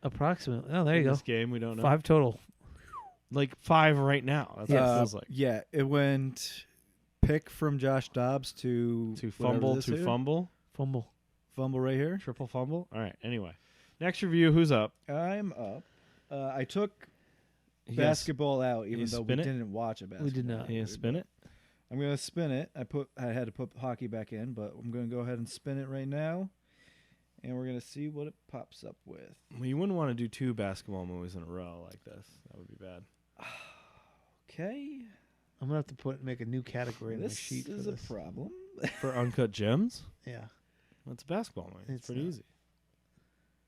S2: Approximately. Oh, there
S1: in
S2: you go.
S1: This game we don't know.
S2: 5 total.
S1: Like 5 right now. That's what it feels like.
S3: Yeah, it went pick from Josh Dobbs to
S1: To
S3: whatever
S1: fumble,
S3: this
S1: to
S3: here.
S1: fumble,
S3: Fumble right here.
S1: triple fumble. All right. Anyway, next review. Who's up?
S3: I'm up. I took
S1: You guys-
S3: basketball out, even
S1: you
S3: though we
S1: spin it?
S3: didn't watch a basketball.
S2: We did not.
S1: You gonna
S3: movie,
S1: spin
S3: but
S1: it?
S3: I'm gonna spin it. I had to put hockey back in, but I'm gonna go ahead and spin it right now, and we're gonna see what it pops up with.
S1: Well, you wouldn't want to do 2 basketball movies in a row like this. That would be bad.
S3: Okay,
S2: I'm gonna have to make a new category in the
S3: this
S2: sheet
S3: is
S2: for
S3: a
S2: this.
S3: problem.
S1: For Uncut Gems,
S2: Yeah.
S1: that's a basketball movie. It's
S2: It's
S1: pretty
S2: not.
S1: easy.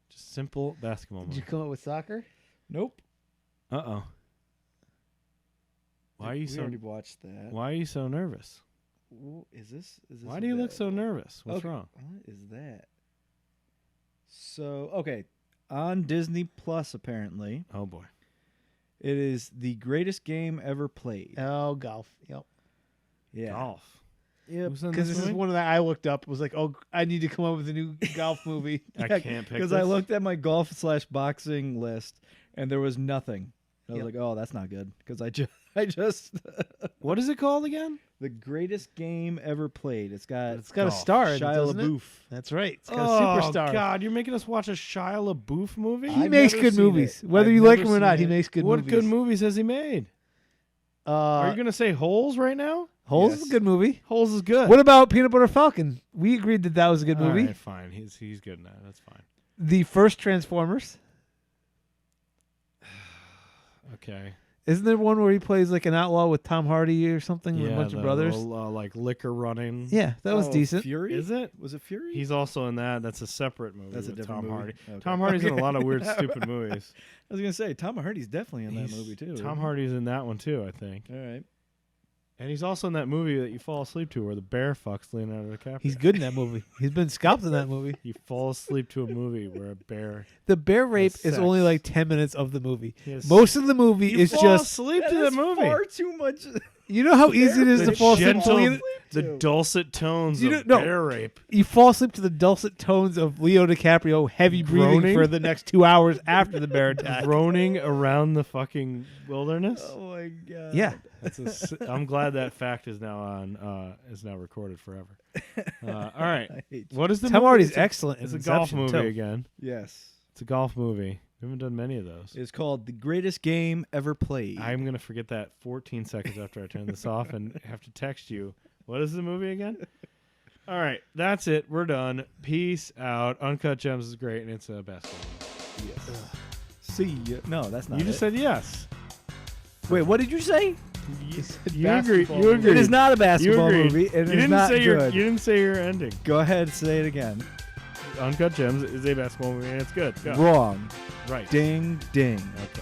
S1: Just simple basketball
S2: Did you
S1: movie.
S2: come up with soccer?
S3: Nope.
S1: Uh-oh. Why are you
S3: we
S1: so
S3: already watched that.
S1: Why are you so nervous?
S3: Ooh, is this?
S1: Why do you look so
S3: available?
S1: nervous? What's
S3: Okay,
S1: wrong?
S3: What is that? So okay, on Disney Plus apparently,
S1: Oh boy.
S3: it is the greatest game ever played.
S2: Oh, golf. Yep.
S3: Yeah.
S1: Golf.
S3: Yep.
S1: Who's in
S2: Because
S1: this
S2: this is
S1: movie?
S2: one that I looked up. Was like, oh, I need to come up with a new golf movie.
S1: I can't pick
S3: Because I
S1: this?
S3: looked at my golf/boxing list and there was nothing. I was
S2: Yep.
S3: like, oh, that's not good. Because I just
S1: What is it called again?
S3: the greatest game ever played. It's got
S2: It's got a
S1: Golf.
S2: star in it,
S3: Shia
S2: doesn't it?
S3: LaBeouf.
S2: That's right. It's got
S1: Oh
S2: a superstar.
S1: God! You're making us watch a Shia LaBeouf movie.
S2: He
S3: I've
S2: makes
S3: never
S2: good
S3: seen
S2: movies.
S3: it.
S2: Whether
S3: I've
S2: you like
S3: never
S2: him or not,
S3: seen
S2: he
S3: it.
S2: makes good
S1: What
S2: movies.
S1: good movies has he made? Are you gonna say Holes right now?
S2: Holes
S3: Yes.
S2: is a good movie.
S1: Holes is good.
S2: What about Peanut Butter Falcon? We agreed that that was a good
S1: All
S2: movie.
S1: right, fine. He's good now. That's fine.
S2: The first Transformers.
S1: Okay.
S2: Isn't there one where he plays like an outlaw with Tom Hardy or something with a bunch of
S1: the
S2: brothers?
S1: little, like liquor running.
S2: Yeah, that was
S3: Oh,
S2: decent.
S3: Fury?
S1: Is it?
S3: Was it Fury?
S1: He's also in that. That's a separate movie.
S3: That's a
S1: with
S3: different
S1: Tom
S3: movie.
S1: Hardy.
S3: Okay.
S1: Tom Hardy's in a lot of weird,
S3: Okay.
S1: stupid movies.
S3: I was gonna say Tom Hardy's definitely in that
S1: He's-
S3: movie too.
S1: Tom Hardy's in that one too, I think.
S3: All right.
S1: And he's also in that movie that you fall asleep to, where the bear fucks Leonardo DiCaprio.
S2: He's good in that movie. He's been scalped in that movie.
S1: You fall asleep to a movie where a bear.
S2: The bear rape is
S1: sex.
S2: only like 10 minutes of the movie.
S1: He has-
S2: Most of the movie
S1: you
S2: is
S1: fall
S2: just.
S1: asleep to
S3: That
S1: the
S3: is
S1: movie.
S3: far too much.
S2: You know how easy it is
S1: The
S2: to fall asleep
S1: gentle-
S2: to Leo?
S1: The dulcet tones
S2: You
S1: of
S2: don't- no.
S1: bear rape.
S2: You fall asleep to the dulcet tones of Leo DiCaprio heavy breathing
S1: Groaning?
S2: for the next 2 hours after the bear attack.
S1: Groaning around the fucking wilderness.
S3: Oh my god.
S2: Yeah.
S1: I'm glad that fact is now is now recorded forever. All right.
S3: I hate you.
S1: What is the
S2: Tom
S1: movie?
S2: Hardy's
S1: It's a-
S2: excellent.
S1: It's
S2: in
S1: a golf
S2: Inception,
S1: movie
S2: too.
S1: again.
S3: Yes.
S1: It's a golf movie. We haven't done many of those.
S3: It's called The Greatest Game Ever Played.
S1: I'm gonna forget that 14 seconds after I turn this off and have to text you. What is the movie again? All right, that's it. We're done. Peace out. Uncut Gems is great, and it's a basketball.
S3: Yes. See ya. No, that's not
S1: You just
S3: it.
S1: said yes.
S3: Wait, what did you say?
S2: He said
S1: You agree.
S2: basketball
S1: You
S2: movie.
S1: agree.
S3: It is not a basketball
S1: agreed.
S3: movie. And
S1: You
S3: it is
S1: didn't
S3: not
S1: say
S3: good.
S1: you didn't say your ending.
S3: Go ahead, say it again.
S1: Uncut Gems is a basketball movie, and it's good. Go.
S3: Wrong.
S1: Right.
S3: Ding, ding.
S1: Okay.